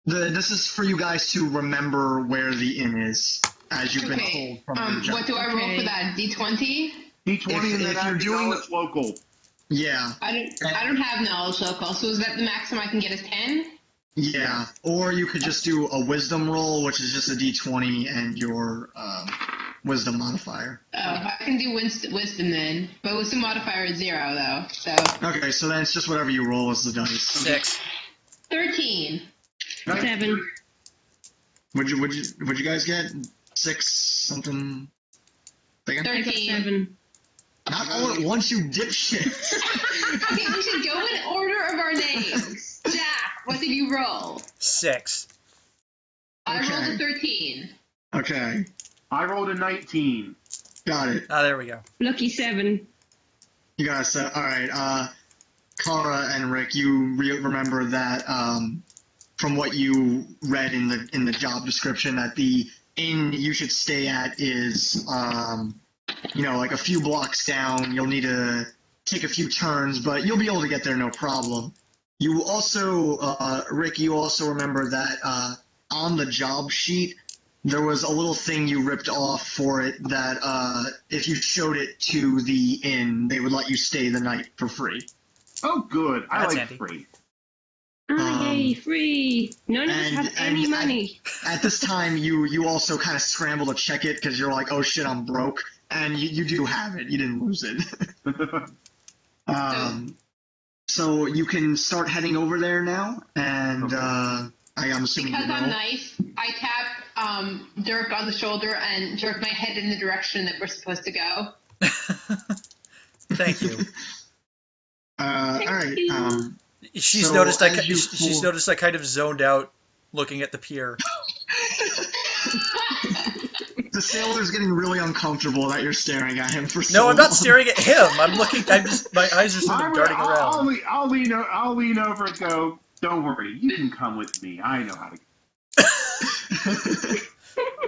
This is for you guys to remember where the inn is, as you've been Okay. told from the What do I roll Okay. for that? D20? D20 and then if you're add doing- knowledge local. Yeah, I don't have knowledge local, so is that the maximum I can get is 10? yeah. Or you could just do a wisdom roll, which is just a d20 and your wisdom modifier. Oh, I can do wisdom then. But wisdom modifier is 0, though. So Okay, so then it's just whatever you roll as the dice. 6. 13. 7. What'd you guys get? 6 something? Second? I got 13. 7. Not all at once, you dipshit. Okay, we should go in order of our names. Jack, what did you roll? 6. I rolled Okay. a 13. Okay, I rolled a 19. got it. Ah, there we go. Lucky 7. You guys said, alright, Qara and Rick, you remember that, from what you read in the job description, that the inn you should stay at is, like a few blocks down. You'll need to take a few turns, but you'll be able to get there no problem. You also, Rick, you also remember that, on the job sheet, there was a little thing you ripped off for it that if you showed it to the inn, they would let you stay the night for free. Oh, good. I That's like handy. free. Yay, free. None of us have any money. At this time, you also kind of scramble to check it because you're like, oh shit, I'm broke. And you do have it. You didn't lose it. So you can start heading over there now, and I'm assuming Because you I'm will. nice, I tap Dirk on the shoulder and jerk my head in the direction that we're supposed to go. Thank you. All right. you. She's So, noticed as you she's pull- noticed I kind of zoned out looking at the pier. The sailor's getting really uncomfortable that you're staring at him for so No, I'm not long. staring at him. I'm looking. I'm just. My eyes are sort of darting I'll around. lean over and go, don't worry, you can come with me. I know how to.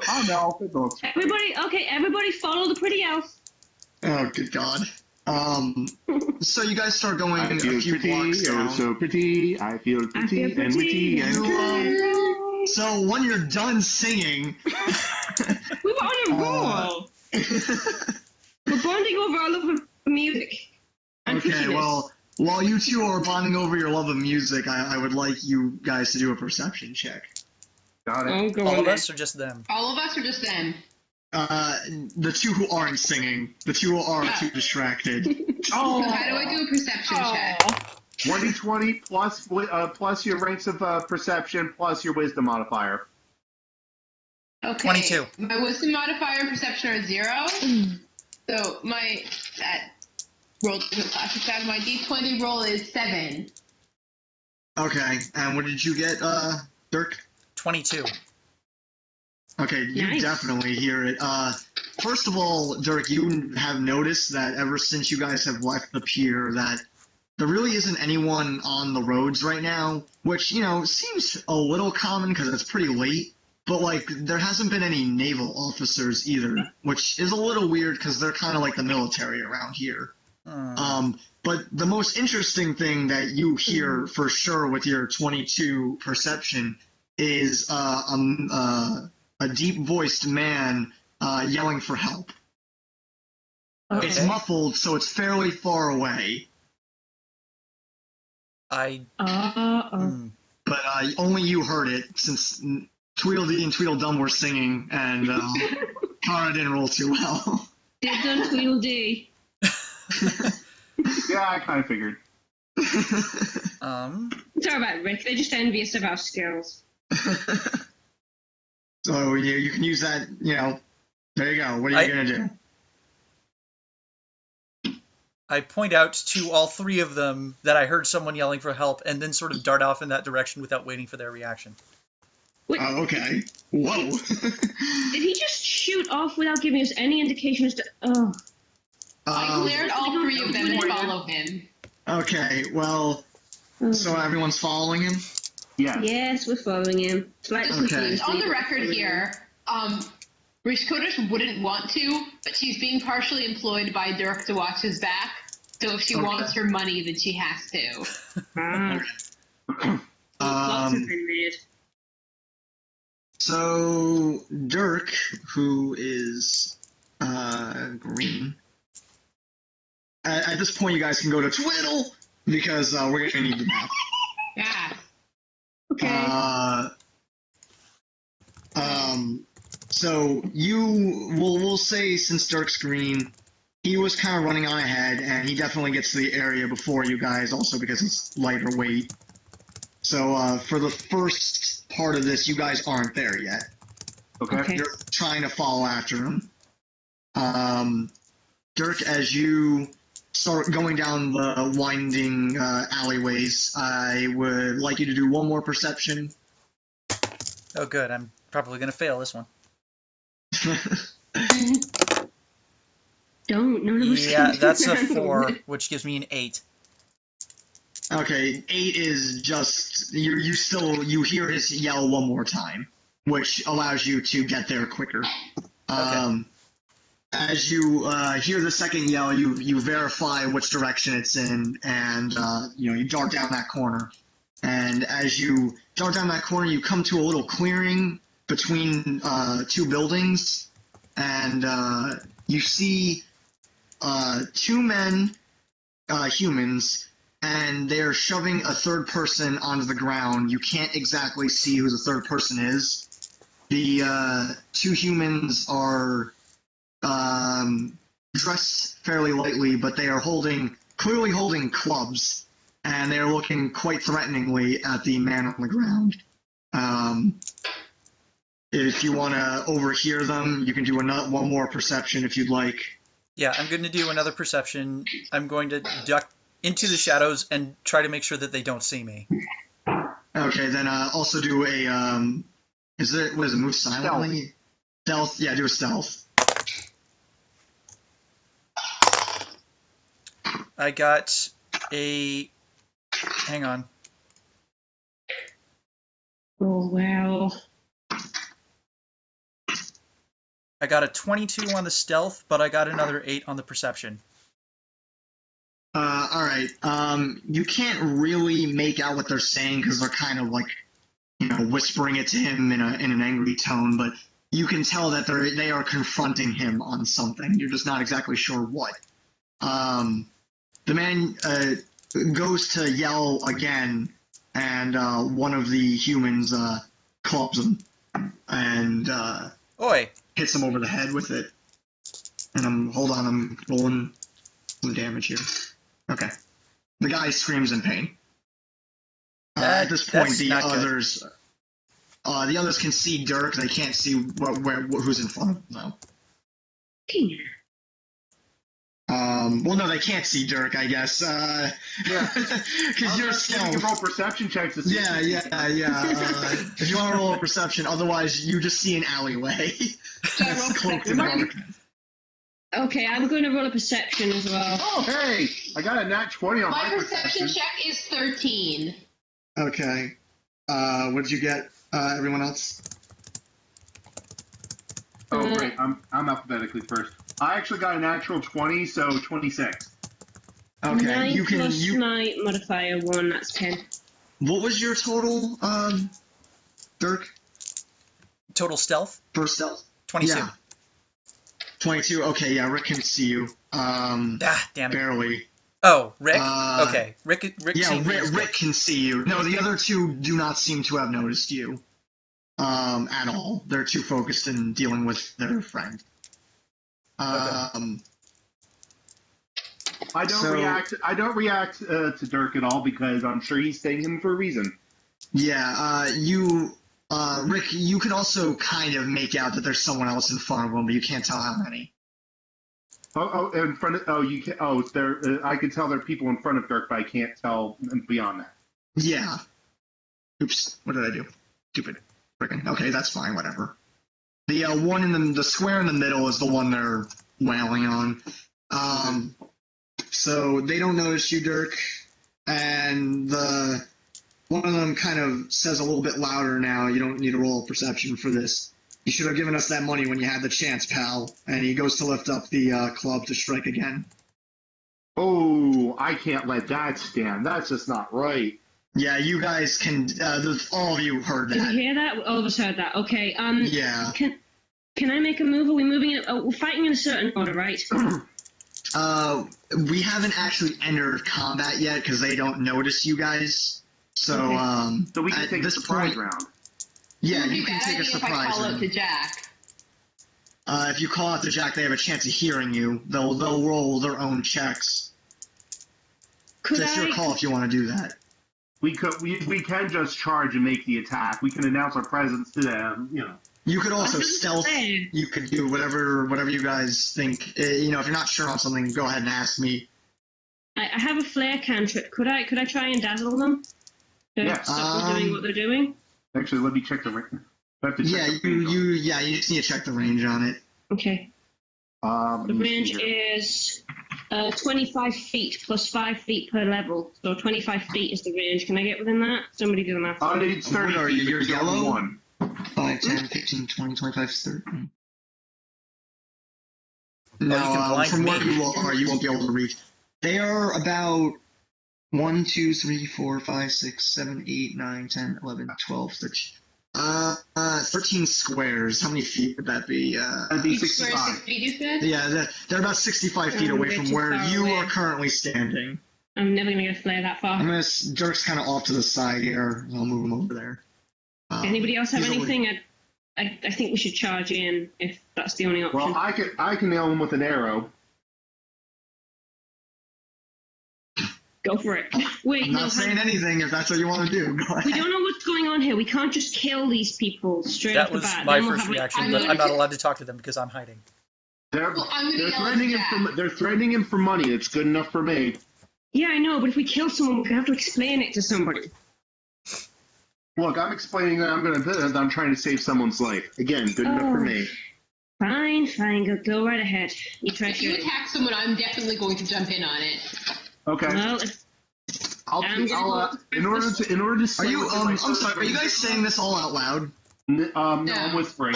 Oh no, it looks Everybody follow the pretty elf. Oh, good God. So you guys start going I a feel few blocks pretty, oh down. so pretty. I feel pretty and pretty. witty and cool. So when you're done singing, We were on a roll. We're bonding over our love of music. And okay, prettiness. well, while you two are bonding over your love of music, I would like you guys to do a perception check. Got it. Oh, go All on of then. us or just them? All of us or just them? The two who aren't singing, the two who are too distracted. Oh, How do I do a perception check? 20 plus your ranks of perception plus your wisdom modifier. Okay. 22. My wisdom modifier and perception are 0. So that roll doesn't classic out. My D20 roll is 7. Okay, and what did you get, Dirk? 22. Okay, you Nice. definitely hear it. First of all, Dirk, you have noticed that ever since you guys have left the pier that there really isn't anyone on the roads right now, which, seems a little common because it's pretty late, but, there hasn't been any naval officers either, which is a little weird because they're kind of like the military around here. But the most interesting thing that you hear for sure with your 22 perception is a deep-voiced man yelling for help. Okay. It's muffled, so it's fairly far away, I. but only you heard it since Tweedledee and Tweedledum were singing, and Qara didn't roll too well. They've done Tweedledee. Yeah, I kind of figured. Sorry about Rick. They're just envious of our skills. So you can use that, there you go. What are you going to do? I point out to all three of them that I heard someone yelling for help, and then sort of dart off in that direction without waiting for their reaction. Wait, Oh, okay. Whoa. did he just shoot off without giving us any indication as to... Oh. I cleared all 3 of them and follow him. Okay, well, so everyone's following him? Yes. Yes, we're following him. Slightly Okay. confused. On the record here, Rishcodish wouldn't want to, but she's being partially employed by Dirk to watch his back. So if she wants her money, then she has to. Lots have been made. So Dirk, who is green, at this point you guys can go to Twiddle because we're gonna need the map. Yeah. Okay. So we'll say since Dirk's green, he was kind of running on ahead, and he definitely gets to the area before you guys, also because he's lighter weight. So for the first part of this, you guys aren't there yet. Okay. You're trying to follow after him. Dirk, as you start going down the winding alleyways, I would like you to do one more perception. Oh, good. I'm probably going to fail this one. Don't. None of us Yeah, can that's a do 4, it. which gives me an 8. Okay, 8 is just you hear his yell one more time, which allows you to get there quicker. Okay. As you hear the second yell, you verify which direction it's in, and you dart down that corner. And as you dart down that corner, you come to a little clearing between two buildings, and you see 2 men, humans, and they're shoving a third person onto the ground. You can't exactly see who the third person is. The 2 humans are dressed fairly lightly, but they are clearly holding clubs, and they are looking quite threateningly at the man on the ground. If you want to overhear them, you can do one more perception if you'd like. Yeah, I'm going to do another perception. I'm going to duck into the shadows and try to make sure that they don't see me. Okay, then also do a move silently? Stealth. Yeah, do a stealth. I got a... Hang on. Oh, wow. I got a 22 on the stealth, but I got another 8 on the perception. Alright. You can't really make out what they're saying because they're kind of like, whispering it to him in an angry tone, but you can tell that they are confronting him on something. You're just not exactly sure what. The man goes to yell again, and one of the humans clubs him and Oi! hits him over the head with it. And I'm rolling some damage here. Okay. The guy screams in pain. At this point, the others can see Dirk. They can't see who's in front of them, though. Well, no, they can't see Dirk, I guess. Yeah. Because you're stealth. You can roll perception checks to see. Yeah. If you want to roll a perception, otherwise you just see an alleyway. That's cloaked in darkness. Okay, I'm going to roll a perception as well. Oh, hey! I got a nat 20 on my perception check is 13. Okay. What did you get, everyone else? Oh, great. I'm alphabetically first. I actually got a natural 20, so 26. Okay, 9 plus my modifier 1, that's 10. What was your total, Dirk? Total stealth? For stealth? 22. Yeah. 22, okay, yeah, Rick can see you. Damn it. Barely. Oh, Rick? Okay. Rick yeah, Rick can see you. No, the other 2 do not seem to have noticed you. At all. They're too focused in dealing with their friend. Okay. I don't react to Dirk at all because I'm sure he's staying him for a reason. Yeah, Rick, you can also kind of make out that there's someone else in front of him, but you can't tell how many. In front of you can I can tell there are people in front of Dirk, but I can't tell beyond that. Yeah. Oops, what did I do? Stupid. Frickin'. Okay, that's fine, whatever. The one in the square in the middle is the one they're wailing on. So they don't notice you, Dirk, and one of them kind of says a little bit louder now, you don't need to roll a perception for this. You should have given us that money when you had the chance, pal. And he goes to lift up the club to strike again. Oh, I can't let that stand. That's just not right. Yeah, you guys can, all of you heard that. Did you hear that? All of us heard that. Okay, yeah. Can I make a move? Are we moving we're fighting in a certain order, right? We haven't actually entered combat yet because they don't notice you guys. So, so we can take a surprise round. Yeah, you can take a surprise if I call round. out to Jack. If you call out to Jack, they have a chance of hearing you. They'll roll their own checks. It's your call if you want to do that. We can just charge and make the attack. We can announce our presence to them, you know. You could also stealth. You could do whatever you guys think. If you're not sure on something, go ahead and ask me. I have a flare cantrip. Could I try and dazzle them? To stop them doing what they're doing? Actually, let me check the range. You just need to check the range on it. Okay. The range is 25 feet plus 5 feet per level. So 25 feet is the range. Can I get within that? Somebody do the math. It's 30 feet. You're yellow? 1. 5, 10, 15, 20, 25, 30. No, from where you are, you won't be able to reach. They are about 1, 2, 3, 4, 5, 6, 7, 8, 9, 10, 11, 12, 13. 13 squares. How many feet would that be? That'd be 65. Yeah, they're about 65 feet away from where you are currently standing. I'm never going to get a flare that far. Dirk's kind of off to the side here. I'll move him over there. Anybody else have anything? I think we should charge in if that's the only option. Well, I can nail him with an arrow. Go for it. Wait, I'm not saying anything if that's what you want to do. Go ahead. We don't know what's going on here. We can't just kill these people straight off the bat. That was my first reaction, but I'm not allowed to talk to them because I'm hiding. They're threatening him for money. It's good enough for me. Yeah, I know, but if we kill someone, we have to explain it to somebody. Look, I'm explaining that I'm trying to save someone's life. Again, good enough for me. Fine, go right ahead. If you attack someone, I'm definitely going to jump in on it. Okay. Well, in order to say I'm sorry, are you guys saying this all out loud? No, I'm whispering.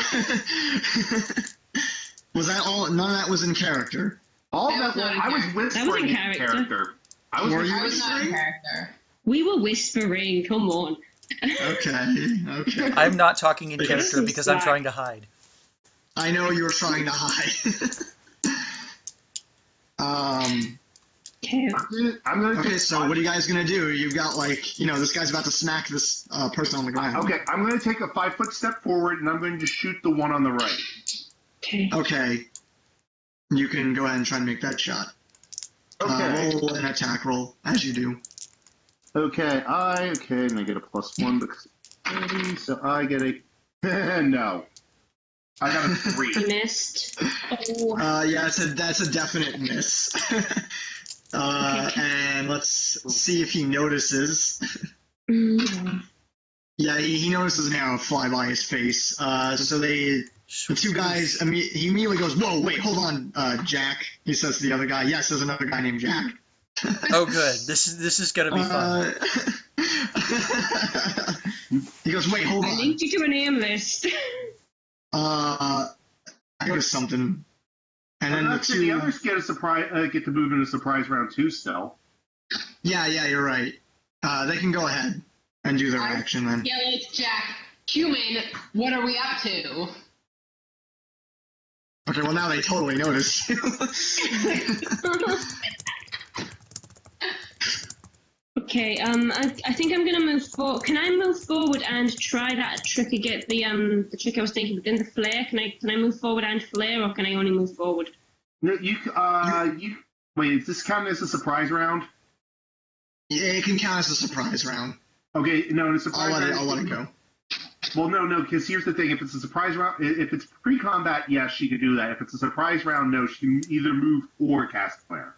Was that all? None of that was in character. All of that I was whispering. That was in character. Were you not in whispering? character. We were whispering. Come on. Okay. I'm not talking in character because I'm trying to hide. I know you were trying to hide. Okay, so what are you guys gonna do? You've got this guy's about to smack this person on the ground. Okay, I'm gonna take a 5-foot step forward and I'm going to shoot the one on the right. Okay. You can go ahead and try and make that shot. Okay. Roll an attack roll, as you do. Okay, and I get a +1 because so I get a no. I got a 3. You missed. Yeah, that's a definite miss. And let's see if he notices. Yeah, he notices an arrow fly by his face. So the two guys, he immediately goes, "Whoa, wait, hold on, Jack." He says to the other guy, "Yes, there's another guy named Jack." Oh, good. This is gonna be fun. He goes, "Wait, hold on. I linked you to a name list." I noticed something. And then the others get to move in a surprise round too. Still. Yeah, you're right. They can go ahead and do their action then. Yeah, it's Jack. Human, what are we up to? Okay, well now they totally notice you. Okay, I think I'm gonna move forward. Can I move forward and try that trick again? The trick I was thinking within the flare. Can I move forward and flare, or can I only move forward? No, you wait. Is this counting as a surprise round? Yeah, it can count as a surprise round. Okay, no, in a surprise round. I'll let it go. Well, no, because here's the thing: if it's a surprise round, if it's pre-combat, yes, she could do that. If it's a surprise round, no, she can either move or cast flare.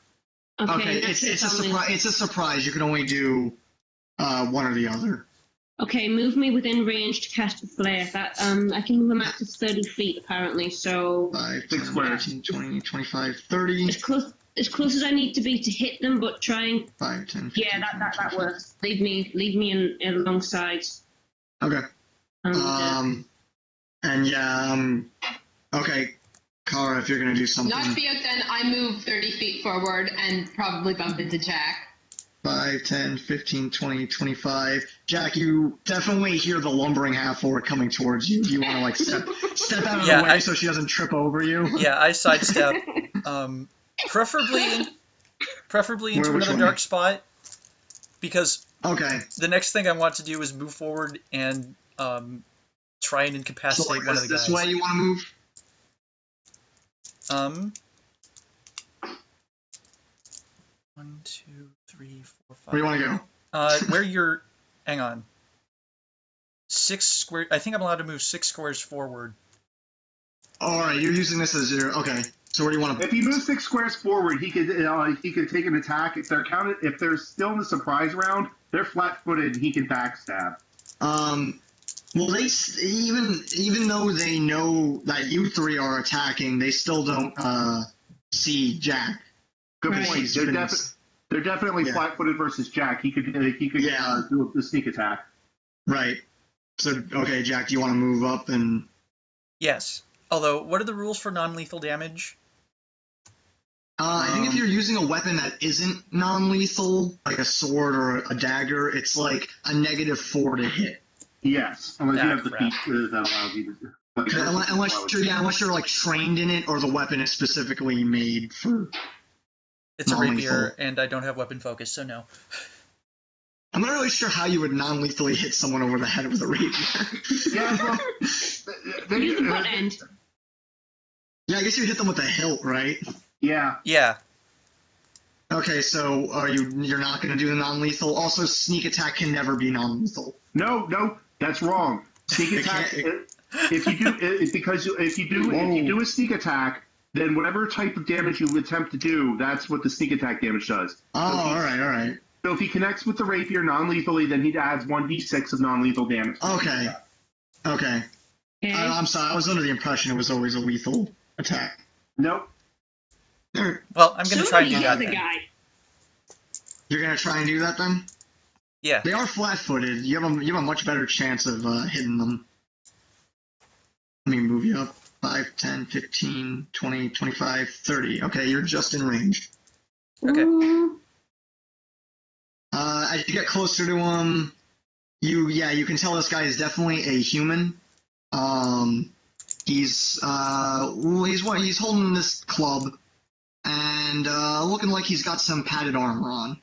Okay, it's a surprise. It's a surprise. You can only do one or the other. Okay, move me within range to cast a flare. That I can move them out to 30 feet apparently. So 5, 10, 15, 20, 25, 30. As close as I need to be to hit them, but try and 5, 10, 15, yeah, that works. Leave me in alongside. Okay. Okay. Qara, if you're going to do something. Not to be outdone, I move 30 feet forward and probably bump into Jack. 5, 10, 15, 20, 25. Jack, you definitely hear the lumbering half-orc coming towards you. You want to, step out of the way so she doesn't trip over you? Yeah, I sidestep. Preferably into another dark spot. Because the next thing I want to do is move forward and try and incapacitate one of the guys. This way you want to move? 1, 2, 3, 4, 5. Where do you want to go? Where you're... Hang on. 6 square... I think I'm allowed to move 6 squares forward. Alright, you're using this as your... Okay. So where do you want to... If he moves 6 squares forward, he could take an attack. If they're still in the surprise round, they're flat-footed. He can backstab. Well, they even though they know that you three are attacking, they still don't see Jack. Good Right. point. They're definitely flat-footed versus Jack. He could do a sneak attack. Right. So okay, Jack, do you want to move up and? Yes. Although, what are the rules for non-lethal damage? I think if you're using a weapon that isn't non-lethal, like a sword or a dagger, it's like a -4 to hit. Yes, unless you have the crap. feat that allows you to. Unless you're like trained in it, or the weapon is specifically made for. It's a Non-lethal. rapier, and I don't have weapon focus, so no. I'm not really sure how you would non-lethally hit someone over the head with a rapier. Yeah, well, Use the butt end. Yeah, I guess you hit them with the hilt, right? yeah. Yeah. Okay, so you're not going to do the non-lethal. Also, sneak attack can never be non-lethal. No, that's wrong. Sneak attack. If you do a sneak attack, then whatever type of damage you attempt to do, that's what the sneak attack damage does. Oh, all right. So if he connects with the rapier non-lethally, then he adds 1d6 of non-lethal damage. Okay. Okay. I'm sorry, I was under the impression it was always a lethal attack. Nope. Well, I'm going to try and do Somebody that hit the then. guy. You're going to try and do that then? Yeah. They are flat-footed. You have a much better chance of hitting them. Let me move you up. 5, 10, 15, 20, 25, 30. Okay, you're just in range. Okay. Ooh. As you get closer to him, you can tell this guy is definitely a human. He's holding this club, and looking like he's got some padded armor on.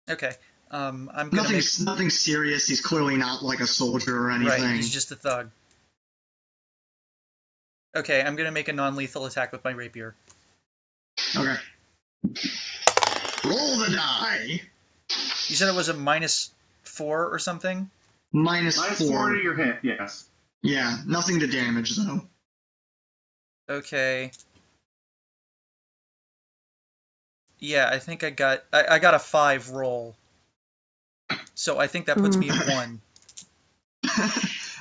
Okay. I'm going to make... Nothing serious. He's clearly not like a soldier or anything. Right, he's just a thug. Okay, I'm going to make a non-lethal attack with my rapier. Okay. Roll the die. You said it was a -4 or something? Minus -4 4. to your hit, yes. Yeah, nothing to damage though. Okay. Yeah, I think I got a 5 roll. So I think that puts me at 1.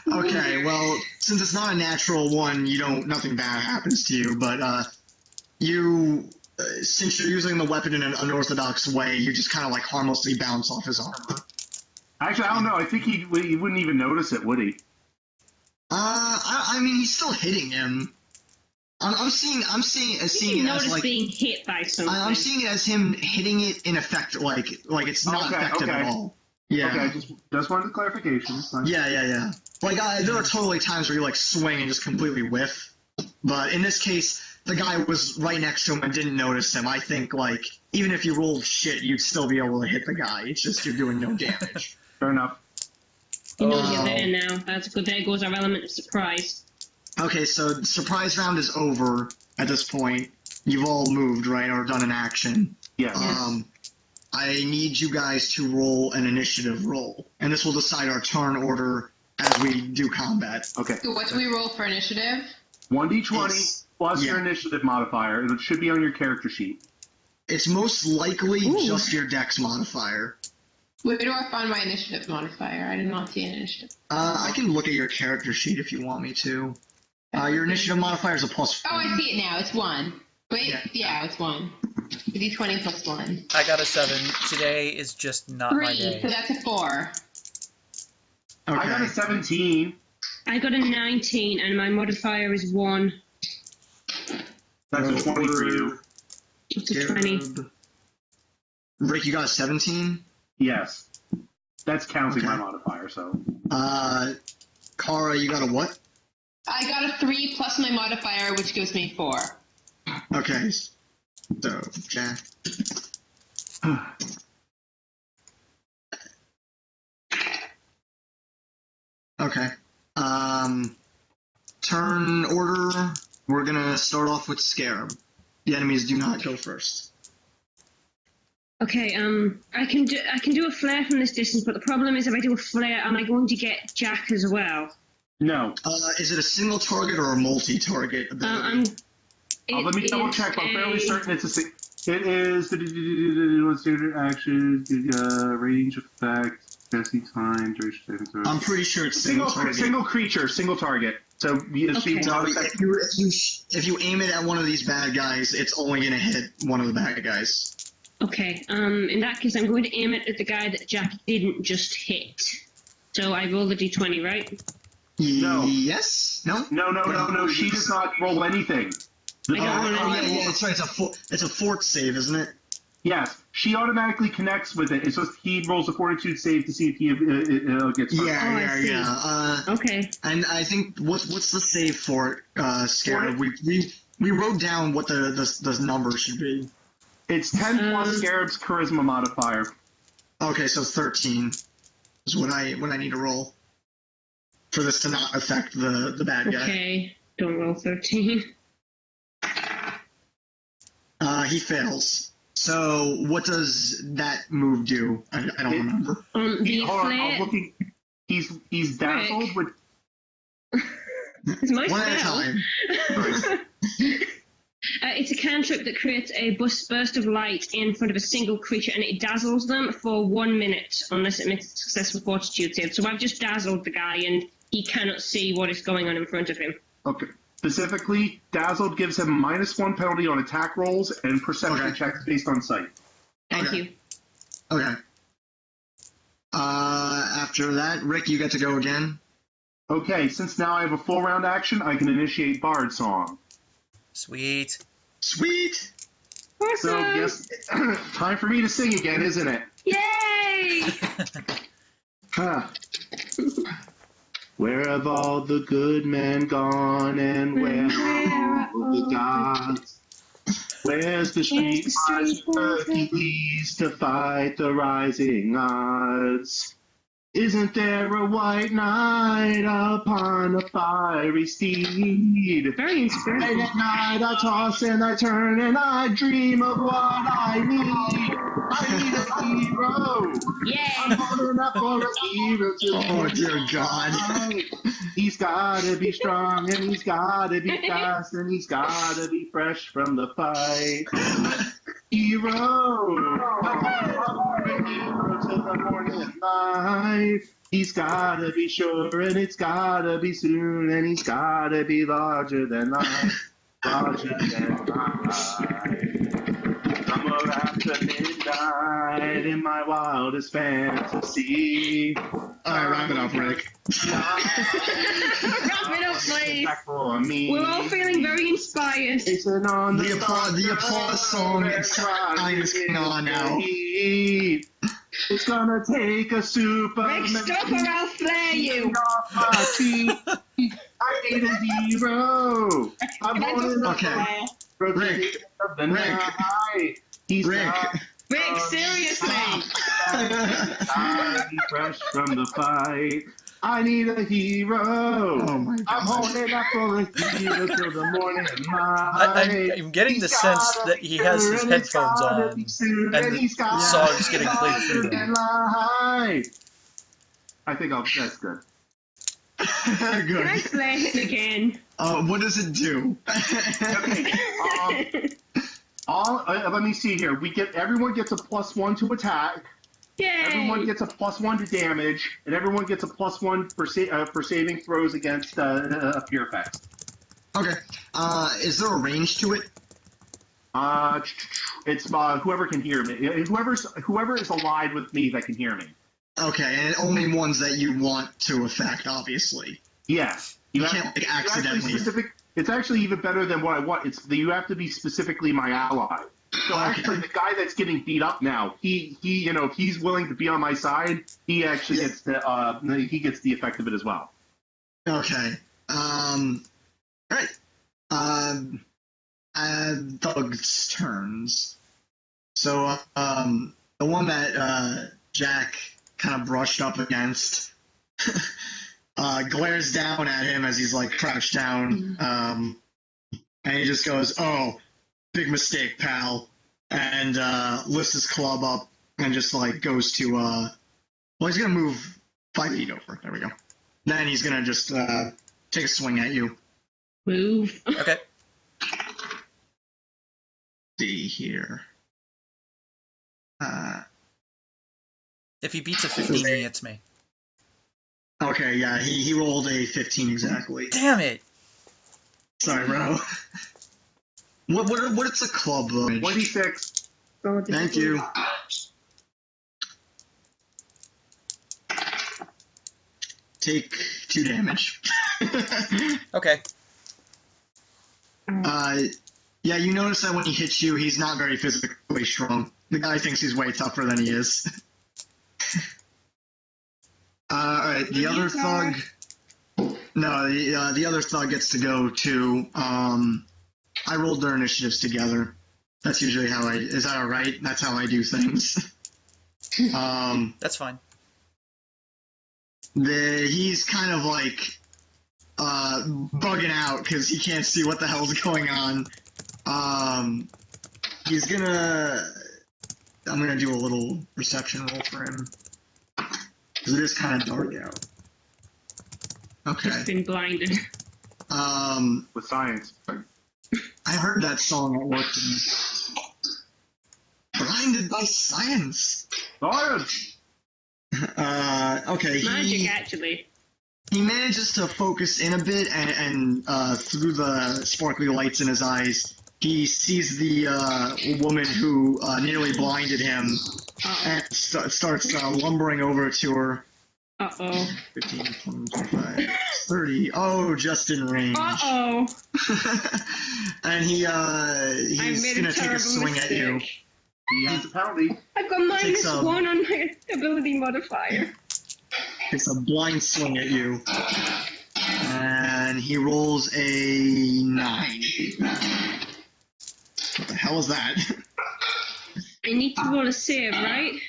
Okay, well, since it's not a natural 1, nothing bad happens to you, but since you're using the weapon in an unorthodox way, you just kind of like harmlessly bounce off his armor. Actually, I don't know. I think he wouldn't even notice it, would he? I mean, he's still hitting him. I'm seeing You it can as notice like being hit by something. I'm seeing it as him hitting it in effect, like it's not effective at all. Yeah. Okay, just wanted clarification. Fine. Yeah. Like there are totally times where you like swing and just completely whiff, but in this case, the guy was right next to him and didn't notice him. I think like even if you rolled shit, you'd still be able to hit the guy. It's just you're doing no damage. Fair enough. He knows you're there now. That's good. There goes our element of surprise. Okay, so the surprise round is over at this point. You've all moved, right, or done an action. Yes. I need you guys to roll an initiative roll, and this will decide our turn order as we do combat. Okay. So what do we roll for initiative? 1d20 plus your initiative modifier. It should be on your character sheet. It's most likely just your dex modifier. Where do I find my initiative modifier? I did not see an initiative. I can look at your character sheet if you want me to. Your initiative modifier is a +4. Oh, I see it now. It's 1. Wait, yeah it's 1. D20 plus 1. I got a 7. Today is just not my 3, day. so that's a 4. Okay. I got a 17. I got a 19, and my modifier is 1. That's a 20 for you. It's a 20. Rick, you got a 17? Yes. That's counting my Okay. modifier, so. Qara, you got a what? I got a 3 plus my modifier, which gives me 4. Okay. So, Jack. Okay. Turn order. we're gonna start off with Scarab. The enemies do not go first. Okay, I can do a flare from this distance, but the problem is if I do a flare, am I going to get Jack as well? No. Is it a single target or a multi-target ability? Let me double check. I'm fairly certain it's a. It is standard action, range effect, casting time, duration. I'm pretty sure it's single target. Single creature, single target. So if you aim it at one of these bad guys, it's only going to hit one of the bad guys. Okay. In that case, I'm going to aim it at the guy that Jack didn't just hit. So I roll the d20, right? No. Yes. No. No. She does not roll anything. Yeah, that's right. It's a fort save, isn't it? Yes, she automatically connects with it. It's just he rolls a fortitude save to see if he gets hurt. Yeah. Okay. And I think what's the save for it, Scarab? We wrote down what the number should be. It's 10 plus Scarab's charisma modifier. Okay, so 13 is what I need to roll for this to not affect the bad guy. Okay, don't roll 13. He fails. So what does that move do? I don't remember. I'm looking. He's dazzled with. It's my One at a spell. time. It's a cantrip that creates a burst of light in front of a single creature, and it dazzles them for 1 minute unless it makes a successful fortitude save. So I've just dazzled the guy, and he cannot see what is going on in front of him. Okay. Specifically, dazzled gives him -1 penalty on attack rolls and perception checks based on sight. Thank you. Okay. After that, Rick, you get to go again. Okay, since now I have a full round action, I can initiate Bard Song. Sweet. Sweet. Awesome. So, yes, time for me to sing again, isn't it? Yay! Where have all the good men gone, and where are all the gods? Where's the street Hercules to fight the rising odds? Isn't there a white knight upon a fiery steed? Very inspiring. And at night I toss and I turn and I dream of what I need. I need a hero. Yeah. I'm holding up for a hero to Oh, dear God. He's gotta be strong and he's gotta be fast and he's gotta be fresh from the fight. Hero, hero till the morning light. He's gotta be sure and it's gotta be soon and he's gotta be larger than life, larger than life. Somewhere after midnight in my wildest fantasy. All right, wrap it up, Rick. Wrap it up, please. Back for me. We're all feeling very inspired. Chasing on The applause song is on now. It's gonna take a Superman. Rick, stop or I'll flare you. I need a hero. I'm holding up Okay. for the Rick. of the night. He's Rick. Rick, seriously. I'll be fresh from the fight. I need a hero. Oh my God. I'm holding up for a hero till the morning light. I'm getting the sense that he has his headphones on, and the song's getting played through them. I think that's good. Good. Can I flare it again? What does it do? Okay. Let me see here. Everyone gets a +1 to attack. Yay! Everyone gets a +1 to damage, and everyone gets a +1 for saving throws against fear effects. Okay. Is there a range to it? It's whoever can hear me. Whoever is alive with me that can hear me. Okay, and only ones that you want to affect, obviously. Yes. You can't accidentally. It's actually even better than what I want. You have to be specifically my ally. So actually, the guy that's getting beat up now, he if he's willing to be on my side, he actually gets the effect of it as well. Okay. All right. Thug's turns. So the one that Jack kind of brushed up against glares down at him as he's like crouched down. And he just goes, "Oh, big mistake, pal," and lifts his club up and just like goes to well, he's gonna move 5 feet over. There we go. Then he's gonna just take a swing at you. Move. Okay. See here. If he beats a 15, he hits me. Okay, yeah, he rolled a 15 exactly. Damn it! Sorry, bro. What's a club though? 26. Thank you. Take 2 damage. Okay. Yeah, you notice that when he hits you, he's not very physically strong. The guy thinks he's way tougher than he is. Alright, the other thug... No, the other thug gets to go too. I rolled their initiatives together. That's usually how I... Is that alright? That's how I do things. That's fine. He's kind of like bugging out because he can't see what the hell's going on. He's gonna... I'm gonna do a little perception roll for him. Because it is kind of dark out. Okay. Just been blinded. With science. I heard that song at work. Blinded by science. Science! Okay. Magic, actually. He manages to focus in a bit, and through the sparkly lights in his eyes, he sees the woman who nearly blinded him, and starts lumbering over to her. Uh-oh. 15, 20, 25, 30. Oh, just in range. Uh-oh. And he's gonna take a swing at you. He has a penalty. I've got -1 on my ability modifier. Takes a blind swing at you. And he rolls a 9. What the hell is that? I need to roll a save, right?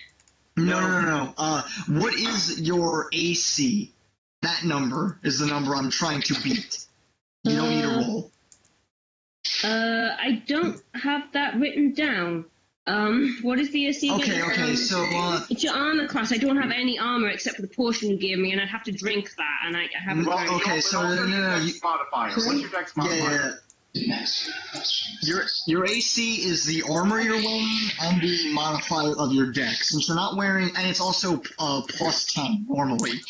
No. What is your AC? That number is the number I'm trying to beat. You don't need to roll. I don't have that written down. What is the AC again? Okay, so, it's your armor class. I don't have any armor except for the potion you gave me, and I'd have to drink that, and I haven't. Well, okay, so, no. Modifier. What's your dex modifier? Yeah. Your AC is the armor you're wearing and the modifier of your dex. Since you're not wearing, and it's also plus 10 normally.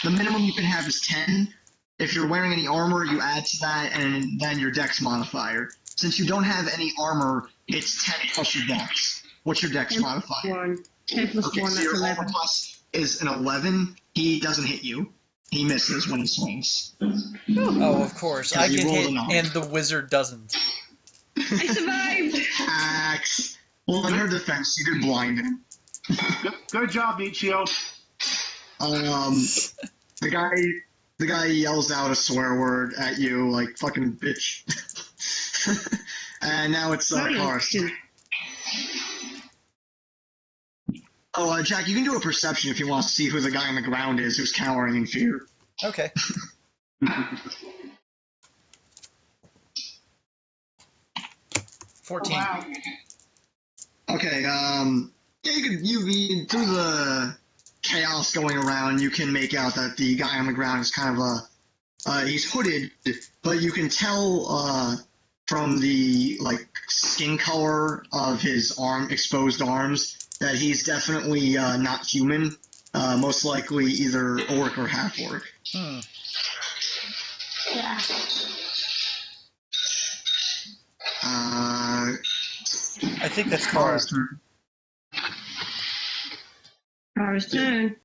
The minimum you can have is 10. If you're wearing any armor, you add to that, and then your dex modifier. Since you don't have any armor, it's 10 plus your dex. What's your dex modifier? 10 plus 1, So that's your 11. armor class is an 11. He doesn't hit you. He misses when he swings. Oh, of course. I you get rolled hit, a 9. and the wizard doesn't. I survived! Axe. Well, in her defense, you did blind him. Good job, Michio. The guy yells out a swear word at you, like, fucking bitch. And now it's Qara-Xuan. Oh, Jack, you can do a perception if you want to see who the guy on the ground is who's cowering in fear. Okay. Oh, wow. Okay, yeah, you through the chaos going around, you can make out that the guy on the ground is kind of he's hooded, but you can tell from the like skin color of his exposed arms, that he's definitely not human. Most likely either orc or half orc. Hmm. Yeah. I think that's Qara's turn. Qara's turn.